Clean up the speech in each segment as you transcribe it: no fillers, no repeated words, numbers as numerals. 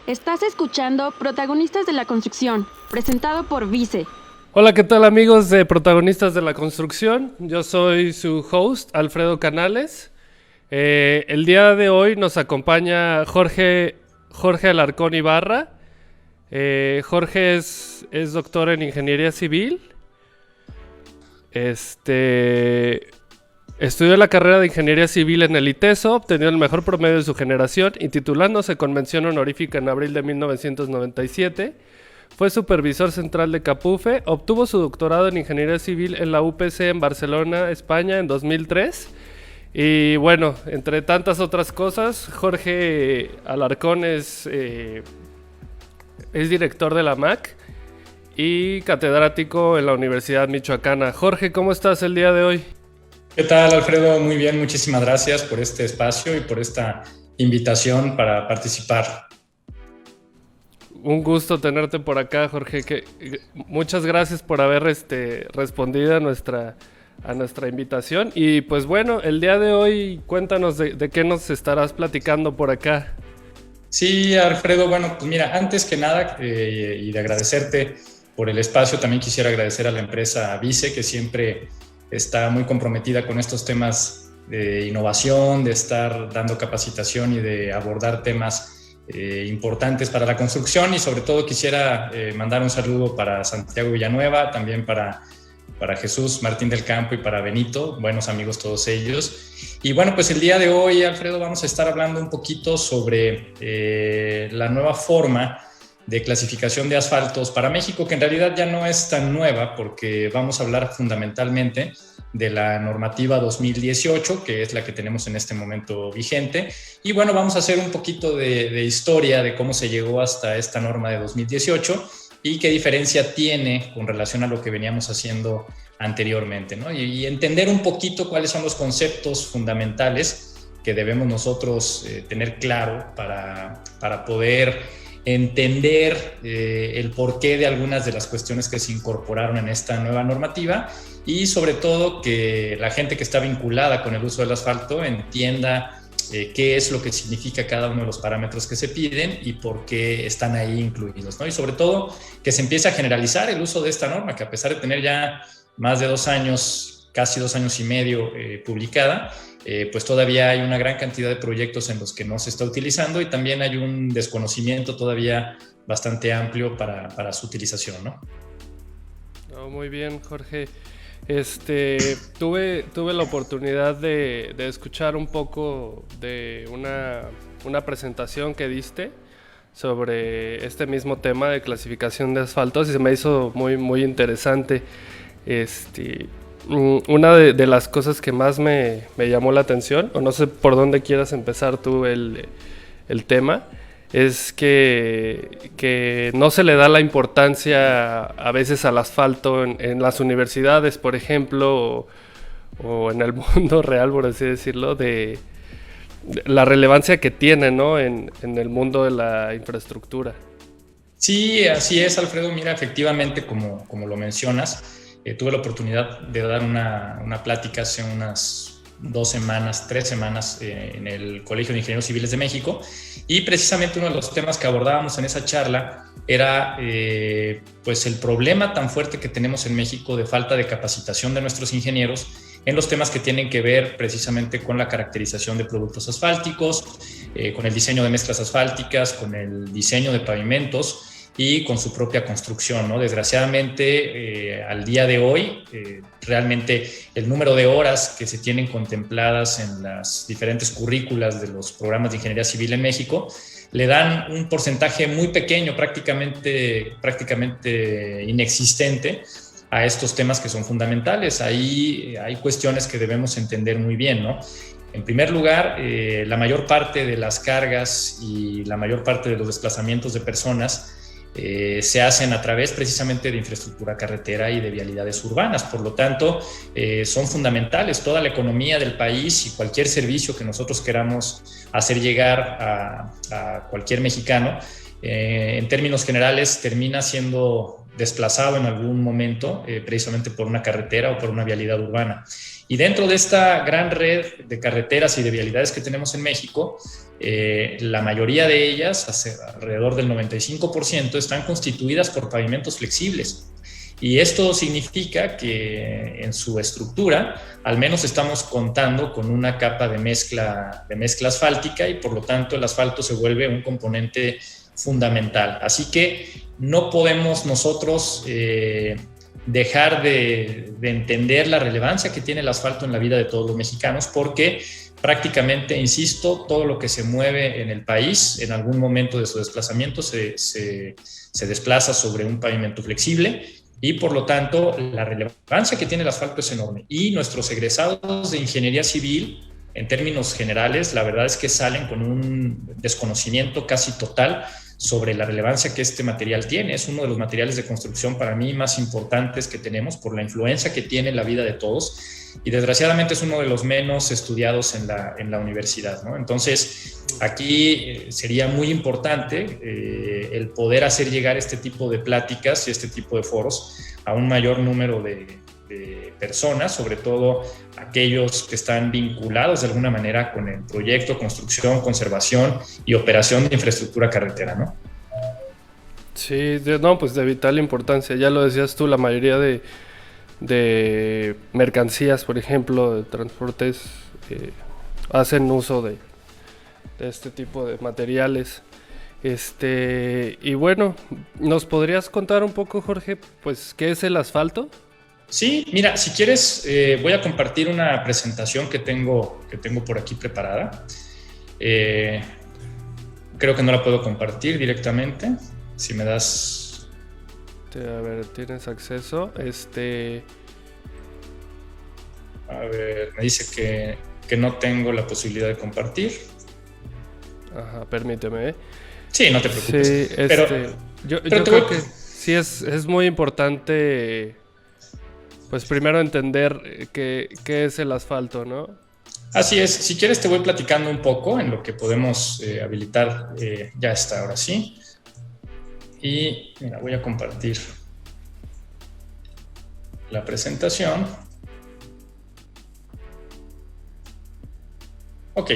Estás escuchando Protagonistas de la Construcción, presentado por Vice. Hola, ¿qué tal amigos de Protagonistas de la Construcción? Yo soy su host, Alfredo Canales. El día de hoy nos acompaña Jorge Alarcón Ibarra. Jorge es doctor en Ingeniería Civil. Estudió la carrera de Ingeniería Civil en el ITESO, obtenió el mejor promedio de su generación y titulándose con mención honorífica en abril de 1997. Fue supervisor central de Capufe, obtuvo su doctorado en Ingeniería Civil en la UPC en Barcelona, España, en 2003. Y bueno, entre tantas otras cosas, Jorge Alarcón es director de la MAC y catedrático en la Universidad Michoacana. Jorge, ¿cómo estás el día de hoy? ¿Qué tal, Alfredo? Muy bien, muchísimas gracias por este espacio y por esta invitación para participar. Un gusto tenerte por acá, Jorge. Muchas gracias por haber respondido a nuestra invitación. Y pues bueno, el día de hoy cuéntanos de qué nos estarás platicando por acá. Sí, Alfredo, bueno, pues mira, antes que nada y de agradecerte por el espacio, también quisiera agradecer a la empresa Vice, que siempre está muy comprometida con estos temas de innovación, de estar dando capacitación y de abordar temas importantes para la construcción. Y sobre todo quisiera mandar un saludo para Santiago Villanueva, también para Jesús Martín del Campo y para Benito, buenos amigos todos ellos. Y bueno, pues el día de hoy, Alfredo, vamos a estar hablando un poquito sobre la nueva forma de clasificación de asfaltos para México, que en realidad ya no es tan nueva, porque vamos a hablar fundamentalmente de la normativa 2018, que es la que tenemos en este momento vigente. Y bueno, vamos a hacer un poquito de historia de cómo se llegó hasta esta norma de 2018 y qué diferencia tiene con relación a lo que veníamos haciendo anteriormente, ¿no? Y entender un poquito cuáles son los conceptos fundamentales que debemos nosotros tener claro para poder entender el porqué de algunas de las cuestiones que se incorporaron en esta nueva normativa y sobre todo que la gente que está vinculada con el uso del asfalto entienda qué es lo que significa cada uno de los parámetros que se piden y por qué están ahí incluidos, ¿no? Y sobre todo que se empiece a generalizar el uso de esta norma, que a pesar de tener ya más de 2 años, casi 2 años y medio publicada, pues todavía hay una gran cantidad de proyectos en los que no se está utilizando y también hay un desconocimiento todavía bastante amplio para su utilización, ¿no? Oh, muy bien, Jorge. Tuve la oportunidad de escuchar un poco de una presentación que diste sobre este mismo tema de clasificación de asfaltos y se me hizo muy, muy interesante. Una de las cosas que más me llamó la atención, o no sé por dónde quieras empezar tú el tema, es que no se le da la importancia a veces al asfalto en las universidades, por ejemplo, o en el mundo real, por así decirlo, de la relevancia que tiene, ¿no? en el mundo de la infraestructura. Sí, así es, Alfredo. Mira, efectivamente, como lo mencionas, tuve la oportunidad de dar una plática hace unas 2 semanas, 3 semanas en el Colegio de Ingenieros Civiles de México, y precisamente uno de los temas que abordábamos en esa charla era pues el problema tan fuerte que tenemos en México de falta de capacitación de nuestros ingenieros en los temas que tienen que ver precisamente con la caracterización de productos asfálticos, con el diseño de mezclas asfálticas, con el diseño de pavimentos y con su propia construcción, ¿no? Desgraciadamente, al día de hoy, realmente el número de horas que se tienen contempladas en las diferentes currículas de los programas de ingeniería civil en México le dan un porcentaje muy pequeño, prácticamente inexistente, a estos temas que son fundamentales. Ahí hay cuestiones que debemos entender muy bien, ¿no? En primer lugar, la mayor parte de las cargas y la mayor parte de los desplazamientos de personas se hacen a través precisamente de infraestructura carretera y de vialidades urbanas. Por lo tanto, son fundamentales. Toda la economía del país y cualquier servicio que nosotros queramos hacer llegar a cualquier mexicano, en términos generales, termina siendo desplazado en algún momento precisamente por una carretera o por una vialidad urbana. Y dentro de esta gran red de carreteras y de vialidades que tenemos en México, la mayoría de ellas, alrededor del 95%, están constituidas por pavimentos flexibles. Y esto significa que en su estructura al menos estamos contando con una capa de mezcla asfáltica, y por lo tanto el asfalto se vuelve un componente fundamental. Así que no podemos nosotros dejar de entender la relevancia que tiene el asfalto en la vida de todos los mexicanos, porque prácticamente, insisto, todo lo que se mueve en el país en algún momento de su desplazamiento se desplaza sobre un pavimento flexible, y por lo tanto la relevancia que tiene el asfalto es enorme. Y nuestros egresados de ingeniería civil, en términos generales, la verdad es que salen con un desconocimiento casi total sobre la relevancia que este material tiene. Es uno de los materiales de construcción para mí más importantes que tenemos por la influencia que tiene en la vida de todos, y desgraciadamente es uno de los menos estudiados en la universidad, ¿no? Entonces, aquí sería muy importante el poder hacer llegar este tipo de pláticas y este tipo de foros a un mayor número de personas, sobre todo aquellos que están vinculados de alguna manera con el proyecto, construcción, conservación y operación de infraestructura carretera, ¿no? Sí, no, pues de vital importancia. Ya lo decías tú, la mayoría de mercancías, por ejemplo, de transportes, hacen uso de este tipo de materiales. Y bueno, ¿nos podrías contar un poco, Jorge, pues qué es el asfalto? Sí, mira, si quieres, voy a compartir una presentación que tengo por aquí preparada. Creo que no la puedo compartir directamente. Si me das... A ver, ¿tienes acceso? A ver, me dice que no tengo la posibilidad de compartir. Ajá, permíteme. Sí, no te preocupes. Sí, pero yo creo que sí es muy importante, pues primero entender qué es el asfalto, ¿no? Así es. Si quieres te voy platicando un poco en lo que podemos habilitar. Ya está, ahora sí. Y mira, voy a compartir la presentación. Ok.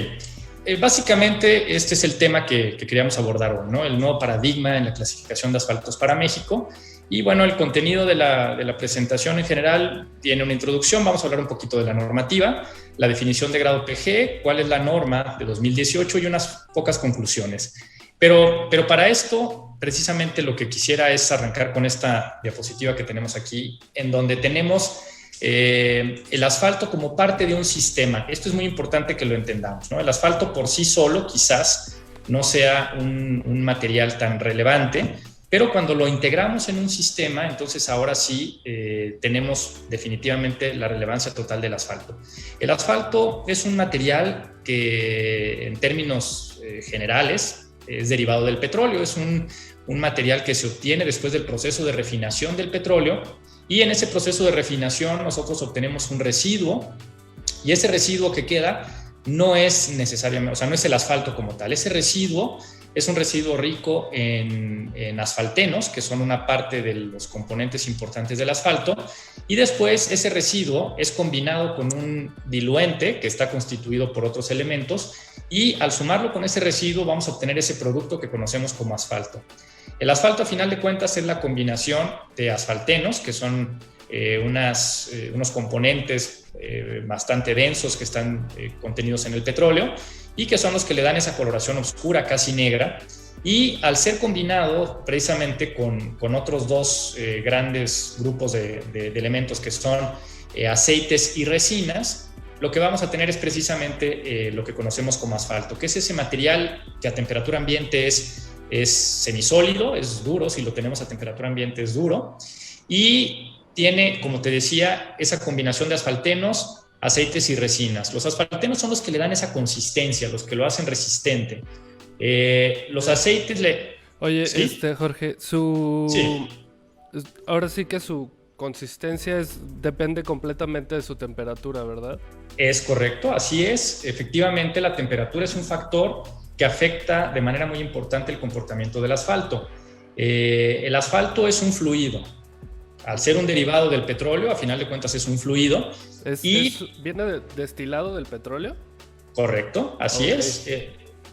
Básicamente este es el tema que queríamos abordar hoy, ¿no? El nuevo paradigma en la clasificación de asfaltos para México. Y bueno, el contenido de la presentación en general tiene una introducción. Vamos a hablar un poquito de la normativa, la definición de grado PG, cuál es la norma de 2018 y unas pocas conclusiones. Pero para esto, precisamente lo que quisiera es arrancar con esta diapositiva que tenemos aquí, en donde tenemos el asfalto como parte de un sistema. Esto es muy importante que lo entendamos, ¿no? El asfalto por sí solo quizás no sea un material tan relevante, pero cuando lo integramos en un sistema, entonces ahora sí tenemos definitivamente la relevancia total del asfalto. El asfalto es un material que en términos generales es derivado del petróleo, es un material que se obtiene después del proceso de refinación del petróleo, y en ese proceso de refinación nosotros obtenemos un residuo, y ese residuo que queda no es necesariamente, o sea, no es el asfalto como tal. Ese residuo es un residuo rico en asfaltenos, que son una parte de los componentes importantes del asfalto, y después ese residuo es combinado con un diluente que está constituido por otros elementos, y al sumarlo con ese residuo vamos a obtener ese producto que conocemos como asfalto. El asfalto, a final de cuentas, es la combinación de asfaltenos, que son unos componentes bastante densos que están contenidos en el petróleo, y que son los que le dan esa coloración oscura, casi negra, y al ser combinado precisamente con otros dos grandes grupos de elementos que son aceites y resinas, lo que vamos a tener es precisamente lo que conocemos como asfalto, que es ese material que a temperatura ambiente es semisólido, es duro. Si lo tenemos a temperatura ambiente es duro, y tiene, como te decía, esa combinación de asfaltenos, aceites y resinas. Los asfaltenos son los que le dan esa consistencia, los que lo hacen resistente. Los aceites Oye, ¿sí? Jorge, Sí. ahora sí que su consistencia depende completamente de su temperatura, ¿verdad? Es correcto, así es. Efectivamente, la temperatura es un factor que afecta de manera muy importante el comportamiento del asfalto. El asfalto es un fluido. Al ser un derivado del petróleo, a final de cuentas es un fluido. ¿Viene destilado del petróleo? Correcto, así Okay. es.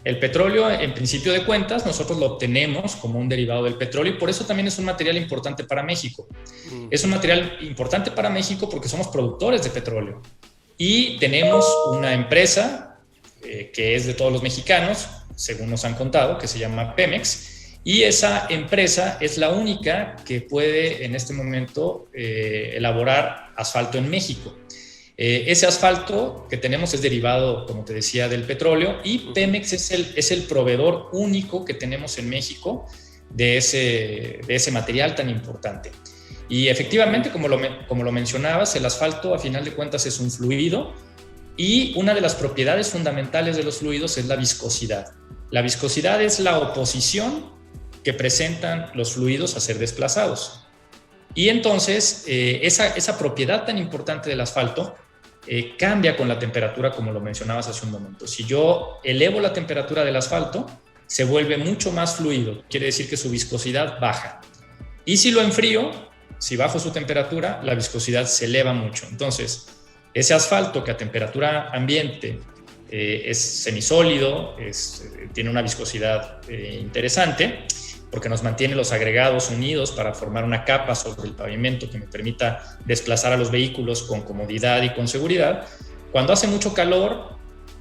El petróleo, en principio de cuentas, nosotros lo obtenemos como un derivado del petróleo y por eso también es un material importante para México. Es un material importante para México porque somos productores de petróleo y tenemos una empresa que es de todos los mexicanos, según nos han contado, que se llama Pemex, y esa empresa es la única que puede en este momento elaborar asfalto en México. Ese asfalto que tenemos es derivado, como te decía, del petróleo y Pemex es el proveedor único que tenemos en México de ese material tan importante. Y efectivamente, como lo mencionabas, el asfalto a final de cuentas es un fluido y una de las propiedades fundamentales de los fluidos es la viscosidad. La viscosidad es la oposición que presentan los fluidos a ser desplazados. Y entonces, esa propiedad tan importante del asfalto cambia con la temperatura, como lo mencionabas hace un momento. Si yo elevo la temperatura del asfalto, se vuelve mucho más fluido, quiere decir que su viscosidad baja. Y si lo enfrío, si bajo su temperatura, la viscosidad se eleva mucho. Entonces, ese asfalto que a temperatura ambiente es semisólido, tiene una viscosidad interesante, porque nos mantiene los agregados unidos para formar una capa sobre el pavimento que me permita desplazar a los vehículos con comodidad y con seguridad. Cuando hace mucho calor,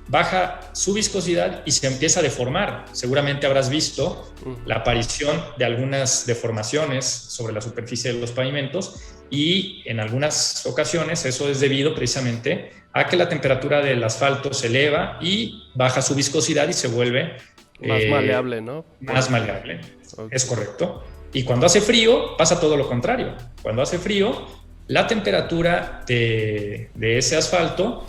baja su viscosidad y se empieza a deformar. Seguramente habrás visto la aparición de algunas deformaciones sobre la superficie de los pavimentos y en algunas ocasiones eso es debido precisamente a que la temperatura del asfalto se eleva y baja su viscosidad y se vuelve más maleable, ¿no? Más maleable, okay. Es correcto. Y cuando hace frío, pasa todo lo contrario. Cuando hace frío, la temperatura de ese asfalto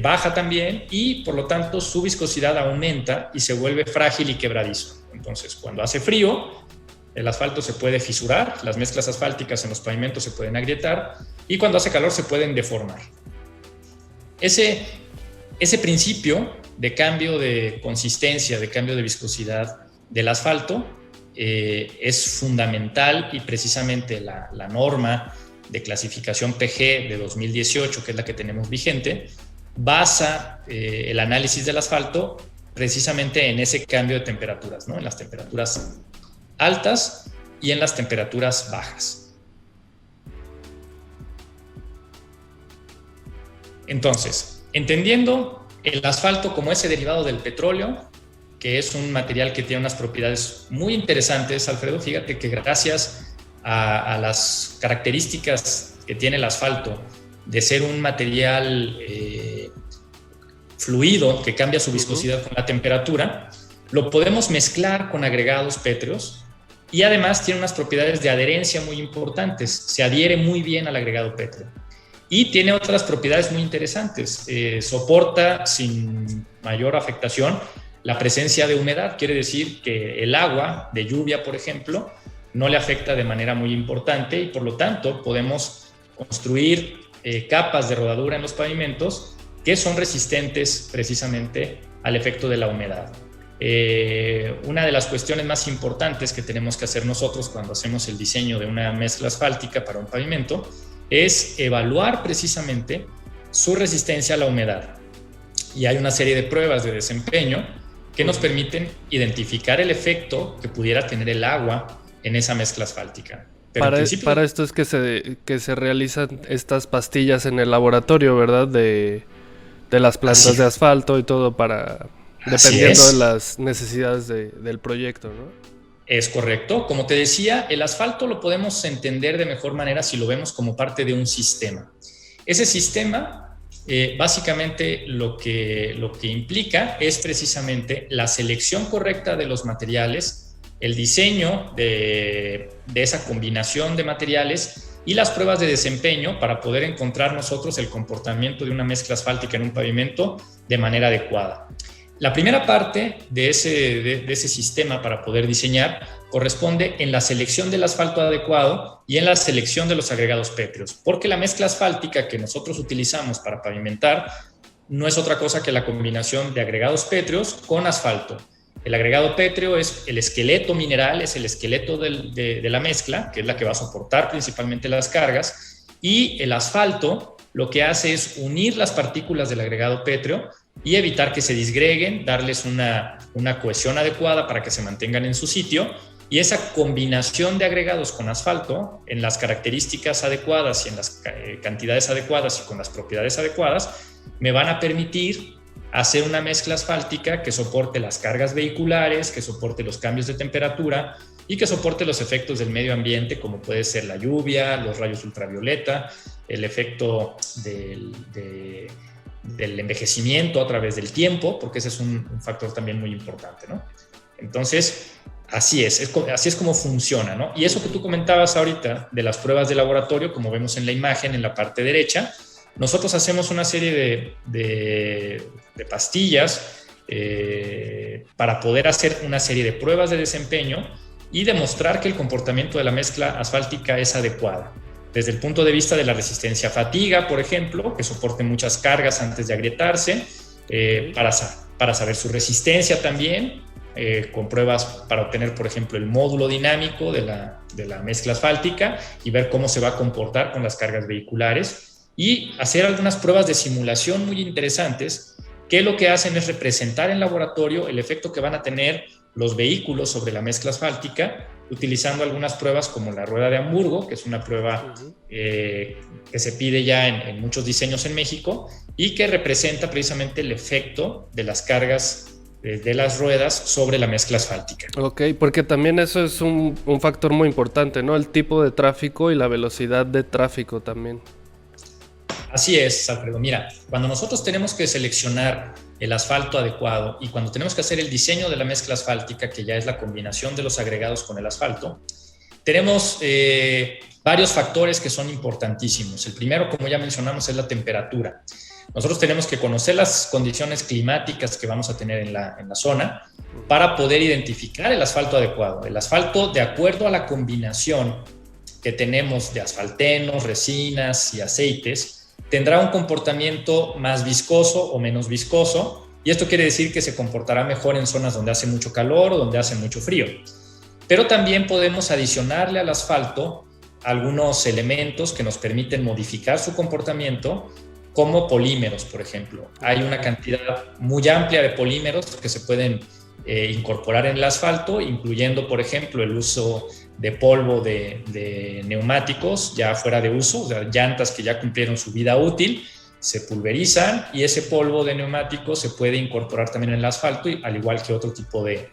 baja también y por lo tanto su viscosidad aumenta y se vuelve frágil y quebradizo. Entonces, cuando hace frío, el asfalto se puede fisurar, las mezclas asfálticas en los pavimentos se pueden agrietar y cuando hace calor se pueden deformar. Ese principio de cambio de consistencia, de cambio de viscosidad del asfalto es fundamental y precisamente la norma de clasificación PG de 2018, que es la que tenemos vigente, basa el análisis del asfalto precisamente en ese cambio de temperaturas, ¿no? En las temperaturas altas y en las temperaturas bajas. Entonces, entendiendo el asfalto como ese derivado del petróleo, que es un material que tiene unas propiedades muy interesantes, Alfredo, fíjate que gracias a las características que tiene el asfalto de ser un material fluido que cambia su viscosidad con la temperatura, lo podemos mezclar con agregados pétreos y además tiene unas propiedades de adherencia muy importantes, se adhiere muy bien al agregado pétreo. Y tiene otras propiedades muy interesantes. Soporta sin mayor afectación la presencia de humedad. Quiere decir que el agua de lluvia, por ejemplo, no le afecta de manera muy importante y por lo tanto podemos construir capas de rodadura en los pavimentos que son resistentes precisamente al efecto de la humedad. Una de las cuestiones más importantes que tenemos que hacer nosotros cuando hacemos el diseño de una mezcla asfáltica para un pavimento es evaluar precisamente su resistencia a la humedad. Y hay una serie de pruebas de desempeño que nos permiten identificar el efecto que pudiera tener el agua en esa mezcla asfáltica. Pero para esto es que se realizan estas pastillas en el laboratorio, ¿verdad? De las plantas de asfalto y todo dependiendo de las necesidades del proyecto, ¿no? Es correcto. Como te decía, el asfalto lo podemos entender de mejor manera si lo vemos como parte de un sistema. Ese sistema, básicamente lo que implica es precisamente la selección correcta de los materiales, el diseño de esa combinación de materiales y las pruebas de desempeño para poder encontrar nosotros el comportamiento de una mezcla asfáltica en un pavimento de manera adecuada. La primera parte de ese sistema para poder diseñar corresponde en la selección del asfalto adecuado y en la selección de los agregados pétreos, porque la mezcla asfáltica que nosotros utilizamos para pavimentar no es otra cosa que la combinación de agregados pétreos con asfalto. El agregado pétreo es el esqueleto mineral, es el esqueleto de la mezcla, que es la que va a soportar principalmente las cargas, y el asfalto lo que hace es unir las partículas del agregado pétreo y evitar que se disgreguen, darles una cohesión adecuada para que se mantengan en su sitio, y esa combinación de agregados con asfalto en las características adecuadas y en las cantidades adecuadas y con las propiedades adecuadas me van a permitir hacer una mezcla asfáltica que soporte las cargas vehiculares, que soporte los cambios de temperatura y que soporte los efectos del medio ambiente, como puede ser la lluvia, los rayos ultravioleta, el efecto del envejecimiento a través del tiempo, porque ese es un factor también muy importante, ¿no? Entonces, así es como funciona, ¿no? Y eso que tú comentabas ahorita de las pruebas de laboratorio, como vemos en la imagen en la parte derecha, nosotros hacemos una serie de pastillas para poder hacer una serie de pruebas de desempeño y demostrar que el comportamiento de la mezcla asfáltica es adecuada. Desde el punto de vista de la resistencia a fatiga, por ejemplo, que soporte muchas cargas antes de agrietarse, para saber su resistencia también, con pruebas para obtener, por ejemplo, el módulo dinámico de la mezcla asfáltica y ver cómo se va a comportar con las cargas vehiculares, y hacer algunas pruebas de simulación muy interesantes que lo que hacen es representar en laboratorio el efecto que van a tener los vehículos sobre la mezcla asfáltica, utilizando algunas pruebas como la rueda de Hamburgo, que es una prueba que se pide ya en muchos diseños en México y que representa precisamente el efecto de las cargas de las ruedas sobre la mezcla asfáltica. Ok, porque también eso es un factor muy importante, ¿no? El tipo de tráfico y la velocidad de tráfico también. Así es, Alfredo. Mira, cuando nosotros tenemos que seleccionar el asfalto adecuado y cuando tenemos que hacer el diseño de la mezcla asfáltica, que ya es la combinación de los agregados con el asfalto, tenemos varios factores que son importantísimos. El primero, como ya mencionamos, es la temperatura. Nosotros tenemos que conocer las condiciones climáticas que vamos a tener en la zona para poder identificar el asfalto adecuado. El asfalto, de acuerdo a la combinación que tenemos de asfaltenos, resinas y aceites, tendrá un comportamiento más viscoso o menos viscoso, y esto quiere decir que se comportará mejor en zonas donde hace mucho calor o donde hace mucho frío. Pero también podemos adicionarle al asfalto algunos elementos que nos permiten modificar su comportamiento, como polímeros, por ejemplo. Hay una cantidad muy amplia de polímeros que se pueden incorporar en el asfalto, incluyendo, por ejemplo, el uso de polvo de neumáticos ya fuera de uso, o sea, llantas que ya cumplieron su vida útil, se pulverizan y ese polvo de neumáticos se puede incorporar también en el asfalto, al igual que otro tipo de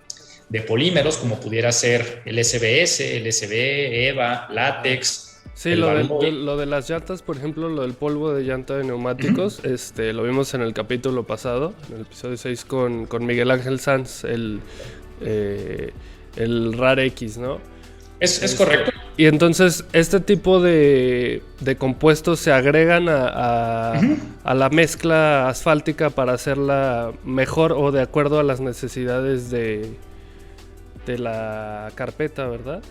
polímeros, como pudiera ser el SBS, el SB, EVA, látex. Sí, lo de las llantas, por ejemplo, lo del polvo de llanta de neumáticos, lo vimos en el capítulo pasado, en el episodio 6 con Miguel Ángel Sanz, el RAR X, ¿no? Es correcto. Y entonces, este tipo de compuestos se agregan a la mezcla asfáltica para hacerla mejor o de acuerdo a las necesidades de la carpeta, ¿verdad?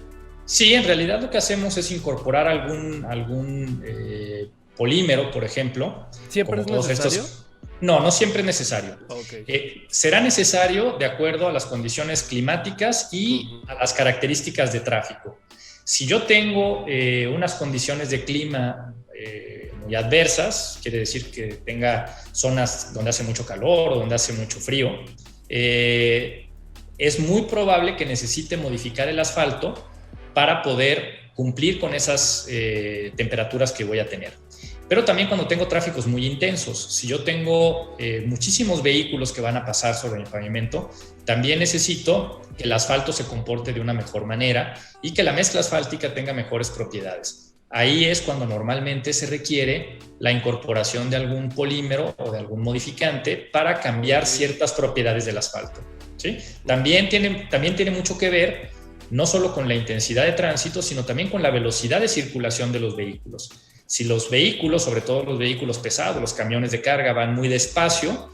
Sí, en realidad lo que hacemos es incorporar algún polímero, por ejemplo. ¿Siempre es necesario? No siempre es necesario. Okay. Será necesario de acuerdo a las condiciones climáticas y a las características de tráfico. Si yo tengo unas condiciones de clima muy adversas, quiere decir que tenga zonas donde hace mucho calor o donde hace mucho frío, es muy probable que necesite modificar el asfalto para poder cumplir con esas temperaturas que voy a tener. Pero también cuando tengo tráficos muy intensos, si yo tengo muchísimos vehículos que van a pasar sobre mi pavimento, también necesito que el asfalto se comporte de una mejor manera y que la mezcla asfáltica tenga mejores propiedades. Ahí es cuando normalmente se requiere la incorporación de algún polímero o de algún modificante para cambiar ciertas propiedades del asfalto, ¿sí? También tiene mucho que ver no solo con la intensidad de tránsito, sino también con la velocidad de circulación de los vehículos. Si los vehículos, sobre todo los vehículos pesados, los camiones de carga, van muy despacio,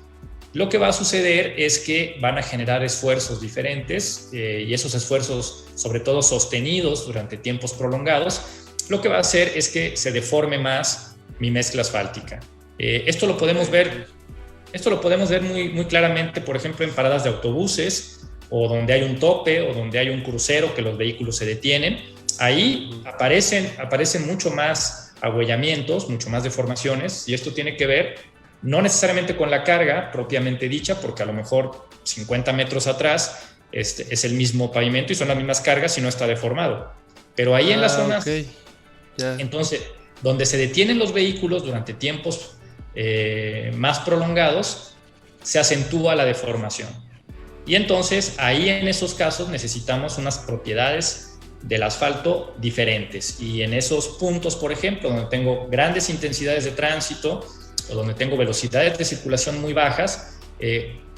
lo que va a suceder es que van a generar esfuerzos diferentes y esos esfuerzos, sobre todo sostenidos durante tiempos prolongados, lo que va a hacer es que se deforme más mi mezcla asfáltica. Esto lo podemos ver muy claramente, por ejemplo, en paradas de autobuses, o donde hay un tope o donde hay un crucero que los vehículos se detienen. Ahí aparecen mucho más agüellamientos, mucho más deformaciones, y esto tiene que ver no necesariamente con la carga propiamente dicha, porque a lo mejor 50 metros atrás es el mismo pavimento y son las mismas cargas y no está deformado. Pero ahí en las zonas, okay. Entonces, donde se detienen los vehículos durante tiempos más prolongados, se acentúa la deformación. Y entonces ahí en esos casos necesitamos unas propiedades del asfalto diferentes. Y en esos puntos, por ejemplo, donde tengo grandes intensidades de tránsito o donde tengo velocidades de circulación muy bajas,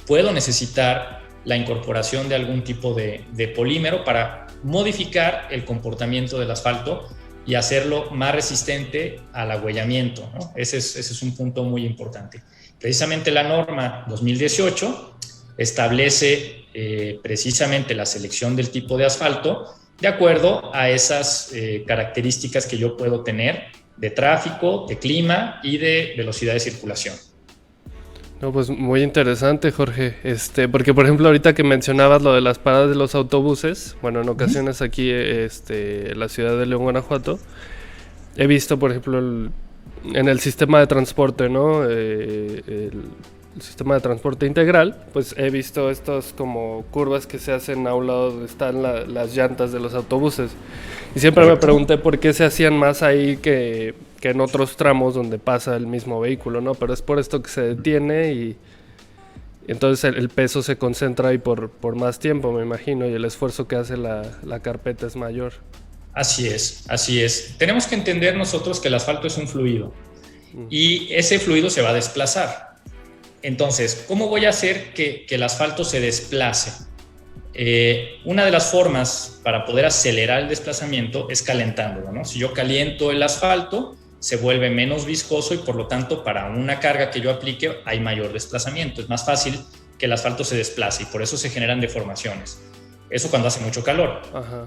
puedo necesitar la incorporación de algún tipo de polímero para modificar el comportamiento del asfalto y hacerlo más resistente al agüellamiento, ¿no? Ese es un punto muy importante. Precisamente la norma 2018 establece precisamente la selección del tipo de asfalto de acuerdo a esas características que yo puedo tener de tráfico, de clima y de velocidad de circulación. No, pues muy interesante, Jorge. Porque por ejemplo ahorita que mencionabas lo de las paradas de los autobuses, bueno, en ocasiones aquí en la ciudad de León, Guanajuato, he visto por ejemplo en el sistema de transporte, ¿no? El sistema de transporte integral, pues he visto estos como curvas que se hacen a un lado donde están las llantas de los autobuses. Y siempre me pregunté por qué se hacían más ahí que en otros tramos donde pasa el mismo vehículo, ¿no? Pero es por esto que se detiene y entonces el peso se concentra ahí por más tiempo, me imagino, y el esfuerzo que hace la carpeta es mayor. Así es, así es. Tenemos que entender nosotros que el asfalto es un fluido y ese fluido se va a desplazar. Entonces, ¿cómo voy a hacer que el asfalto se desplace? Una de las formas para poder acelerar el desplazamiento es calentándolo, ¿no? Si yo caliento el asfalto, se vuelve menos viscoso y por lo tanto para una carga que yo aplique hay mayor desplazamiento. Es más fácil que el asfalto se desplace y por eso se generan deformaciones. Eso cuando hace mucho calor. Ajá.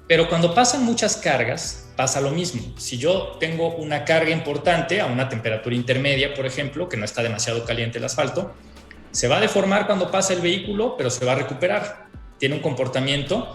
Pero cuando pasan muchas cargas, pasa lo mismo. Si yo tengo una carga importante a una temperatura intermedia, por ejemplo, que no está demasiado caliente el asfalto, se va a deformar cuando pasa el vehículo, pero se va a recuperar. Tiene un comportamiento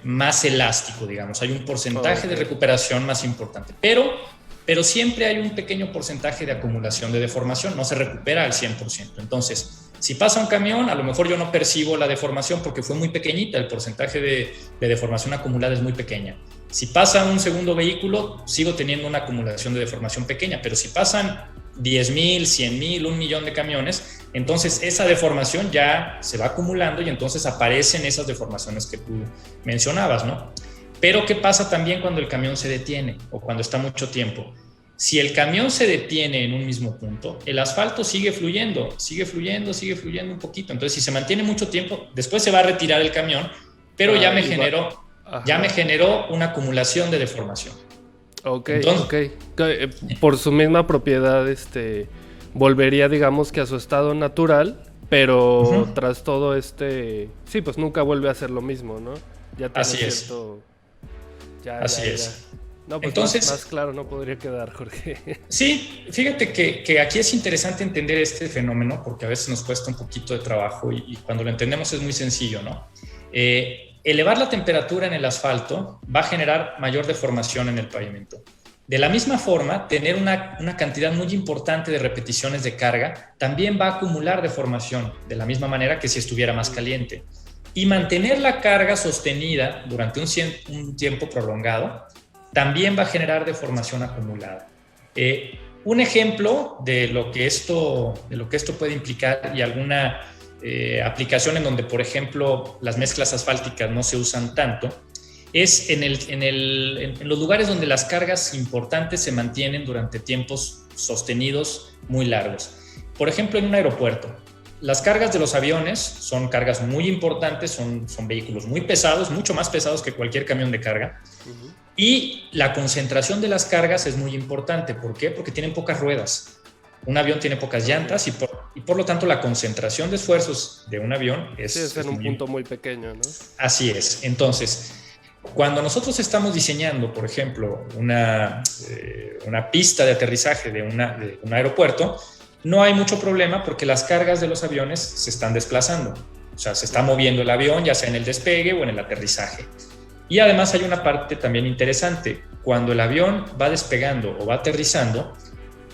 más elástico, digamos. Hay un porcentaje de recuperación más importante. Pero siempre hay un pequeño porcentaje de acumulación de deformación. No se recupera al 100%. Entonces, si pasa un camión, a lo mejor yo no percibo la deformación porque fue muy pequeñita, el porcentaje de deformación acumulada es muy pequeña. Si pasa un segundo vehículo, sigo teniendo una acumulación de deformación pequeña, pero si pasan 10,000, 100,000, 1,000,000 de camiones, entonces esa deformación ya se va acumulando y entonces aparecen esas deformaciones que tú mencionabas, ¿no? Pero ¿qué pasa también cuando el camión se detiene o cuando está mucho tiempo? Si el camión se detiene en un mismo punto, el asfalto sigue fluyendo un poquito. Entonces, si se mantiene mucho tiempo, después se va a retirar el camión, pero ya me generó una acumulación de deformación. Entonces, por su misma propiedad, volvería, digamos, que a su estado natural, pero tras todo sí, pues nunca vuelve a ser lo mismo, ¿no? Ya tiene Así cierto... Así es. No, pues entonces, más claro no podría quedar, Jorge. Sí, fíjate que aquí es interesante entender este fenómeno porque a veces nos cuesta un poquito de trabajo y cuando lo entendemos es muy sencillo, ¿no? Elevar la temperatura en el asfalto va a generar mayor deformación en el pavimento. De la misma forma, tener una cantidad muy importante de repeticiones de carga también va a acumular deformación, de la misma manera que si estuviera más caliente. Y mantener la carga sostenida durante un tiempo prolongado también va a generar deformación acumulada. Un ejemplo de lo que esto puede implicar y alguna aplicación en donde, por ejemplo, las mezclas asfálticas no se usan tanto, es en los lugares donde las cargas importantes se mantienen durante tiempos sostenidos muy largos. Por ejemplo, en un aeropuerto. Las cargas de los aviones son cargas muy importantes, son vehículos muy pesados, mucho más pesados que cualquier camión de carga. Y la concentración de las cargas es muy importante. ¿Por qué? Porque tienen pocas ruedas. Un avión tiene pocas llantas y por lo tanto la concentración de esfuerzos de un avión es en un punto muy pequeño, ¿no? Así es. Entonces, cuando nosotros estamos diseñando, por ejemplo, una pista de aterrizaje de un aeropuerto, no hay mucho problema porque las cargas de los aviones se están desplazando. sea, se está moviendo el avión, ya sea en el despegue o en el aterrizaje. Y además hay una parte también interesante. Cuando el avión va despegando o va aterrizando,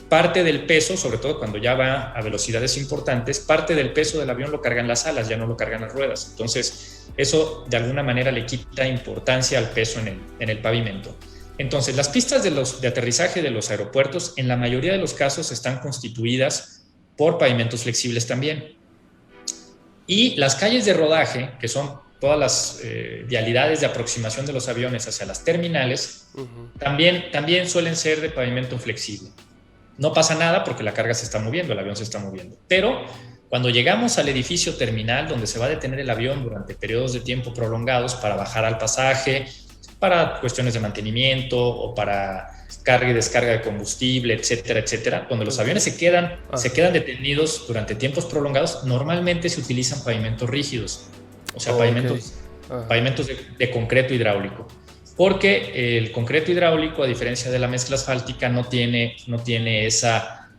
parte del peso, sobre todo cuando ya va a velocidades importantes, parte del peso del avión lo cargan las alas, ya no lo cargan las ruedas. Entonces, eso de alguna manera le quita importancia al peso en el pavimento. Entonces, las pistas de aterrizaje de los aeropuertos, en la mayoría de los casos, están constituidas por pavimentos flexibles también. Y las calles de rodaje, que son todas las vialidades de aproximación de los aviones hacia las terminales, también suelen ser de pavimento flexible. No pasa nada porque la carga se está moviendo, el avión se está moviendo. Pero cuando llegamos al edificio terminal, donde se va a detener el avión durante periodos de tiempo prolongados para bajar al pasaje, para cuestiones de mantenimiento o para carga y descarga de combustible, etcétera, etcétera, donde los aviones se quedan detenidos durante tiempos prolongados, normalmente se utilizan pavimentos rígidos, o sea, pavimentos de concreto hidráulico. Porque el concreto hidráulico, a diferencia de la mezcla asfáltica, no tiene esa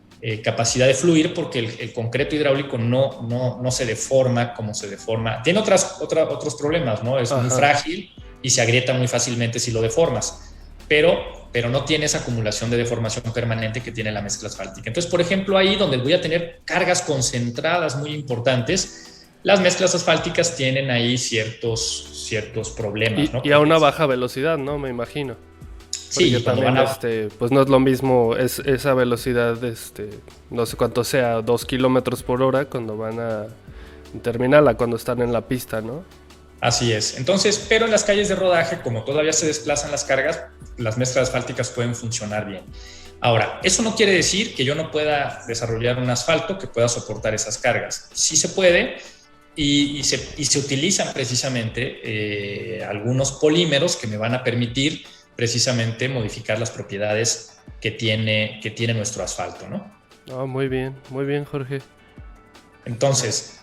capacidad de fluir, porque el concreto hidráulico no se deforma como se deforma. Tiene otros problemas, ¿no? Es muy frágil y se agrieta muy fácilmente si lo deformas, pero no tiene esa acumulación de deformación permanente que tiene la mezcla asfáltica. Entonces, por ejemplo, ahí donde voy a tener cargas concentradas muy importantes, las mezclas asfálticas tienen ahí ciertos problemas, ¿no? Y a una baja velocidad, ¿no? Me imagino. Porque sí, también pues no es lo mismo esa velocidad, no sé cuánto sea, 2 kilómetros por hora cuando van a terminarla, cuando están en la pista, ¿no? Así es. Entonces, pero en las calles de rodaje, como todavía se desplazan las cargas, las mezclas asfálticas pueden funcionar bien. Ahora, eso no quiere decir que yo no pueda desarrollar un asfalto que pueda soportar esas cargas. Sí se puede. Y se utilizan precisamente algunos polímeros que me van a permitir precisamente modificar las propiedades que tiene nuestro asfalto, ¿no? Muy bien, Jorge. Entonces,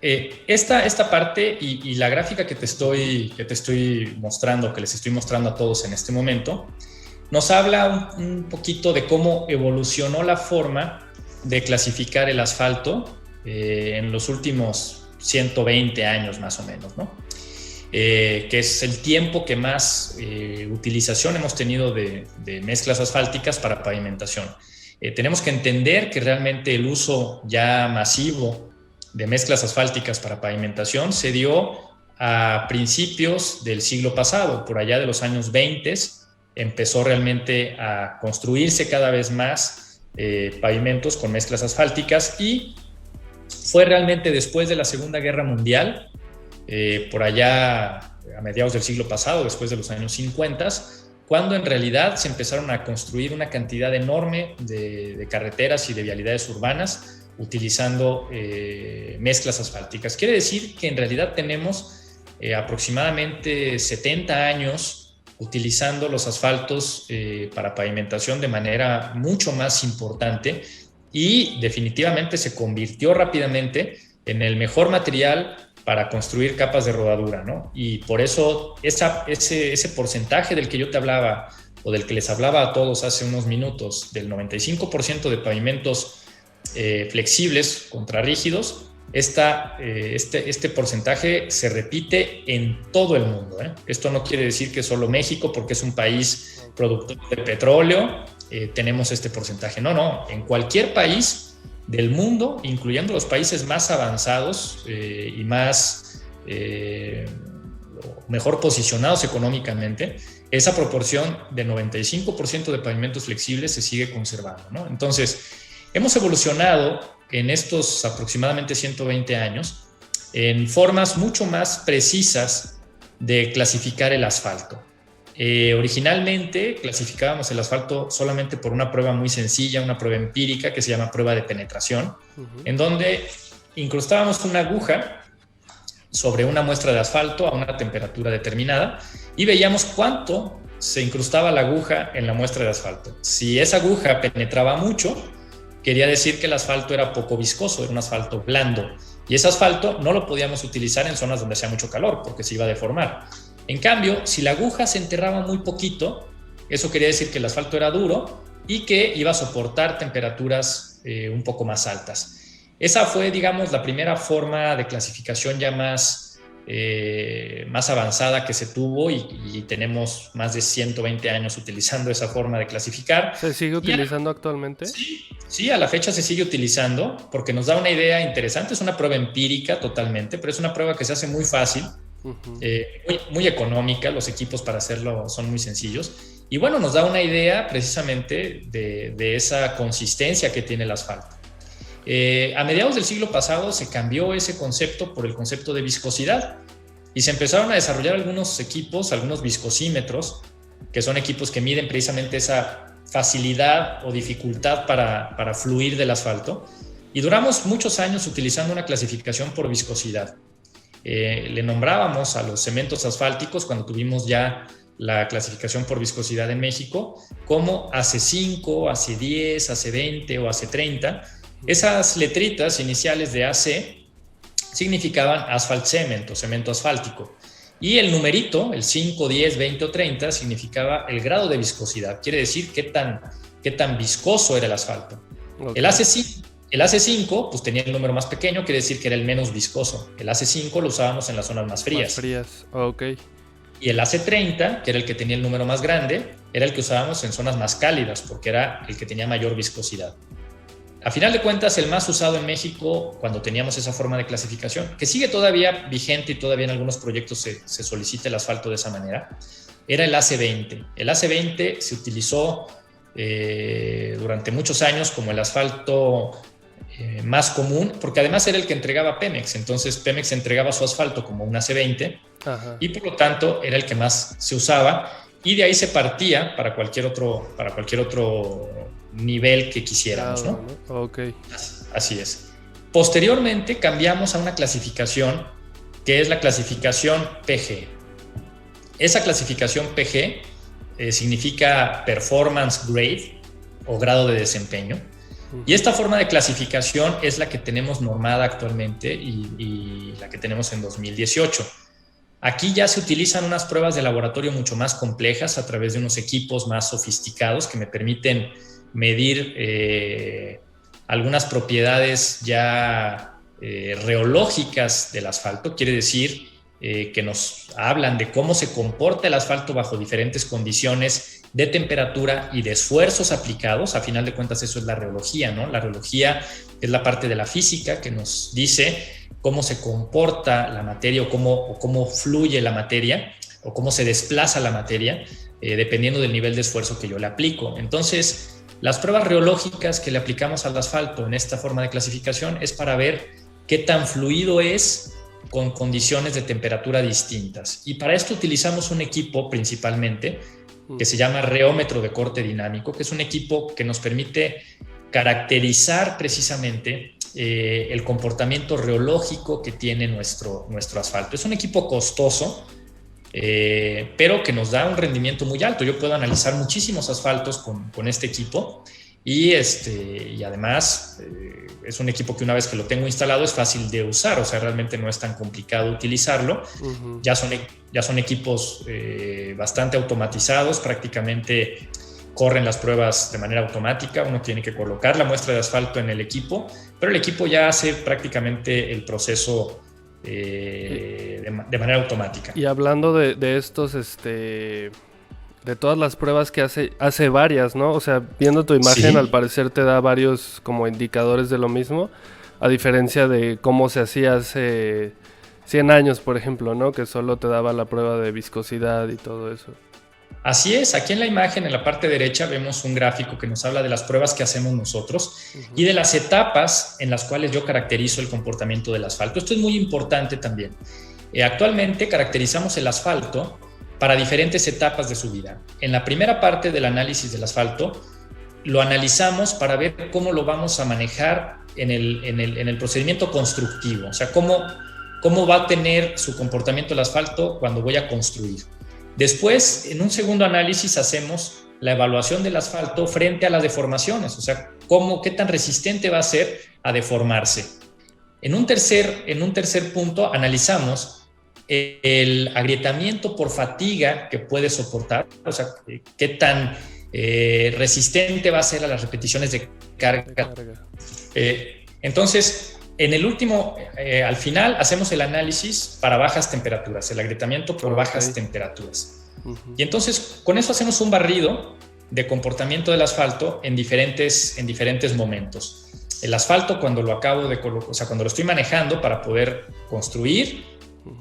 esta parte y la gráfica que te estoy mostrando, que les estoy mostrando a todos en este momento, nos habla un poquito de cómo evolucionó la forma de clasificar el asfalto en los últimos 120 años más o menos, ¿no? Que es el tiempo que más utilización hemos tenido de mezclas asfálticas para pavimentación. Tenemos que entender que realmente el uso ya masivo de mezclas asfálticas para pavimentación se dio a principios del siglo pasado, por allá de los años 20, empezó realmente a construirse cada vez más pavimentos con mezclas asfálticas, y fue realmente después de la Segunda Guerra Mundial, por allá a mediados del siglo pasado, después de los años 50, cuando en realidad se empezaron a construir una cantidad enorme de carreteras y de vialidades urbanas utilizando mezclas asfálticas. Quiere decir que en realidad tenemos aproximadamente 70 años utilizando los asfaltos para pavimentación de manera mucho más importante, y definitivamente se convirtió rápidamente en el mejor material para construir capas de rodadura, ¿no? Y por eso ese porcentaje del que yo te hablaba, o del que les hablaba a todos hace unos minutos, del 95% de pavimentos flexibles contra rígidos, este porcentaje se repite en todo el mundo, ¿eh? Esto no quiere decir que solo México, porque es un país productor de petróleo, tenemos este porcentaje. No, en cualquier país del mundo, incluyendo los países más avanzados y más mejor posicionados económicamente, esa proporción de 95% de pavimentos flexibles se sigue conservando, ¿no? Entonces, hemos evolucionado en estos aproximadamente 120 años en formas mucho más precisas de clasificar el asfalto. Originalmente clasificábamos el asfalto solamente por una prueba muy sencilla, una prueba empírica que se llama prueba de penetración, en donde incrustábamos una aguja sobre una muestra de asfalto a una temperatura determinada y veíamos cuánto se incrustaba la aguja en la muestra de asfalto. Si esa aguja penetraba mucho, quería decir que el asfalto era poco viscoso, era un asfalto blando, y ese asfalto no lo podíamos utilizar en zonas donde hacía mucho calor porque se iba a deformar. En cambio, si la aguja se enterraba muy poquito, eso quería decir que el asfalto era duro y que iba a soportar temperaturas un poco más altas. Esa fue, digamos, la primera forma de clasificación ya más avanzada que se tuvo y tenemos más de 120 años utilizando esa forma de clasificar. ¿Se sigue utilizando actualmente? Sí, sí, a la fecha se sigue utilizando porque nos da una idea interesante. Es una prueba empírica totalmente, pero es una prueba que se hace muy fácil, muy económica. Los equipos para hacerlo son muy sencillos. Y bueno, nos da una idea precisamente de esa consistencia que tiene el asfalto. A mediados del siglo pasado se cambió ese concepto por el concepto de viscosidad y se empezaron a desarrollar algunos equipos, algunos viscosímetros, que son equipos que miden precisamente esa facilidad o dificultad para fluir del asfalto, y duramos muchos años utilizando una clasificación por viscosidad. Le nombrábamos a los cementos asfálticos, cuando tuvimos ya la clasificación por viscosidad en México, como AC5, AC10, AC20 o AC30. Esas letritas iniciales de AC significaban asphalt cement o cemento asfáltico. Y el numerito, el 5, 10, 20 o 30, significaba el grado de viscosidad. Quiere decir qué tan viscoso era el asfalto. Okay. El AC5 pues tenía el número más pequeño, quiere decir que era el menos viscoso. El AC5 lo usábamos en las zonas más frías. Más frías, ok. Y el AC30, que era el que tenía el número más grande, era el que usábamos en zonas más cálidas, porque era el que tenía mayor viscosidad. A final de cuentas, el más usado en México cuando teníamos esa forma de clasificación, que sigue todavía vigente y todavía en algunos proyectos se solicita el asfalto de esa manera, era el AC20. El AC20 se utilizó durante muchos años como el asfalto más común, porque además era el que entregaba Pemex. Entonces Pemex entregaba su asfalto como un AC20. Ajá. Y por lo tanto era el que más se usaba, y de ahí se partía para cualquier otro nivel que quisiéramos, ¿no? Okay. Así es. Posteriormente cambiamos a una clasificación que es la clasificación PG. Esa clasificación PG significa Performance Grade o grado de desempeño. Y esta forma de clasificación es la que tenemos normada actualmente y la que tenemos en 2018. Aquí ya se utilizan unas pruebas de laboratorio mucho más complejas a través de unos equipos más sofisticados que me permiten medir algunas propiedades ya reológicas del asfalto. Quiere decir que nos hablan de cómo se comporta el asfalto bajo diferentes condiciones de temperatura y de esfuerzos aplicados. A final de cuentas eso es la reología, ¿no? La reología es la parte de la física que nos dice cómo se comporta la materia o cómo fluye la materia o cómo se desplaza la materia dependiendo del nivel de esfuerzo que yo le aplico. Entonces, las pruebas reológicas que le aplicamos al asfalto en esta forma de clasificación es para ver qué tan fluido es con condiciones de temperatura distintas. Y para esto utilizamos un equipo principalmente que se llama reómetro de corte dinámico, que es un equipo que nos permite caracterizar precisamente el comportamiento reológico que tiene nuestro asfalto. Es un equipo costoso, pero que nos da un rendimiento muy alto. Yo puedo analizar muchísimos asfaltos con este equipo y además es un equipo que una vez que lo tengo instalado es fácil de usar, o sea, realmente no es tan complicado utilizarlo. Ya son equipos bastante automatizados, prácticamente corren las pruebas de manera automática. Uno tiene que colocar la muestra de asfalto en el equipo, pero el equipo ya hace prácticamente el proceso de manera automática. Y hablando de estos, de todas las pruebas que hace varias, ¿no? O sea, viendo tu imagen, sí, al parecer te da varios como indicadores de lo mismo, a diferencia de cómo se hacía hace 100 años, por ejemplo, ¿no? Que solo te daba la prueba de viscosidad y todo eso. Así es, aquí en la imagen, en la parte derecha, vemos un gráfico que nos habla de las pruebas que hacemos nosotros y de las etapas en las cuales yo caracterizo el comportamiento del asfalto. Esto es muy importante también. Actualmente caracterizamos el asfalto para diferentes etapas de su vida. En la primera parte del análisis del asfalto, lo analizamos para ver cómo lo vamos a manejar en el procedimiento constructivo, o sea, cómo va a tener su comportamiento el asfalto cuando voy a construir. Después, en un segundo análisis, hacemos la evaluación del asfalto frente a las deformaciones, o sea, qué tan resistente va a ser a deformarse. En un tercer punto, analizamos el agrietamiento por fatiga que puede soportar, o sea, qué tan resistente va a ser a las repeticiones de carga. Entonces, en el último, al final, hacemos el análisis para bajas temperaturas, el agrietamiento por bajas temperaturas. Y entonces, con eso hacemos un barrido de comportamiento del asfalto en diferentes momentos. El asfalto, cuando lo acabo de colocar, o sea, cuando lo estoy manejando para poder construir,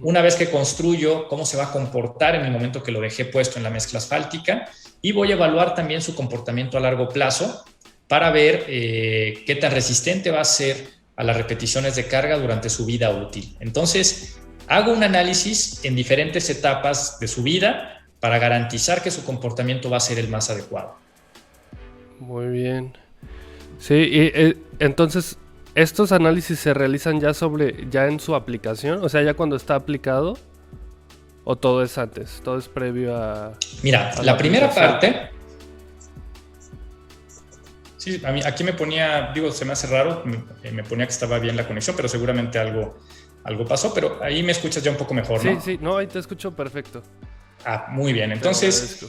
una vez que construyo, cómo se va a comportar en el momento que lo dejé puesto en la mezcla asfáltica, y voy a evaluar también su comportamiento a largo plazo para ver qué tan resistente va a ser a las repeticiones de carga durante su vida útil. Entonces, hago un análisis en diferentes etapas de su vida para garantizar que su comportamiento va a ser el más adecuado. Muy bien. Sí, y entonces, ¿estos análisis se realizan ya en su aplicación? O sea, ya cuando está aplicado, ¿o todo es antes? ¿Todo es previo a...? Mira, la primera parte... Sí, a mí, aquí me ponía, digo, se me hace raro, me ponía que estaba bien la conexión, pero seguramente algo pasó, pero ahí me escuchas ya un poco mejor, ¿no? Sí, no, ahí te escucho perfecto. Ah, muy bien, entonces...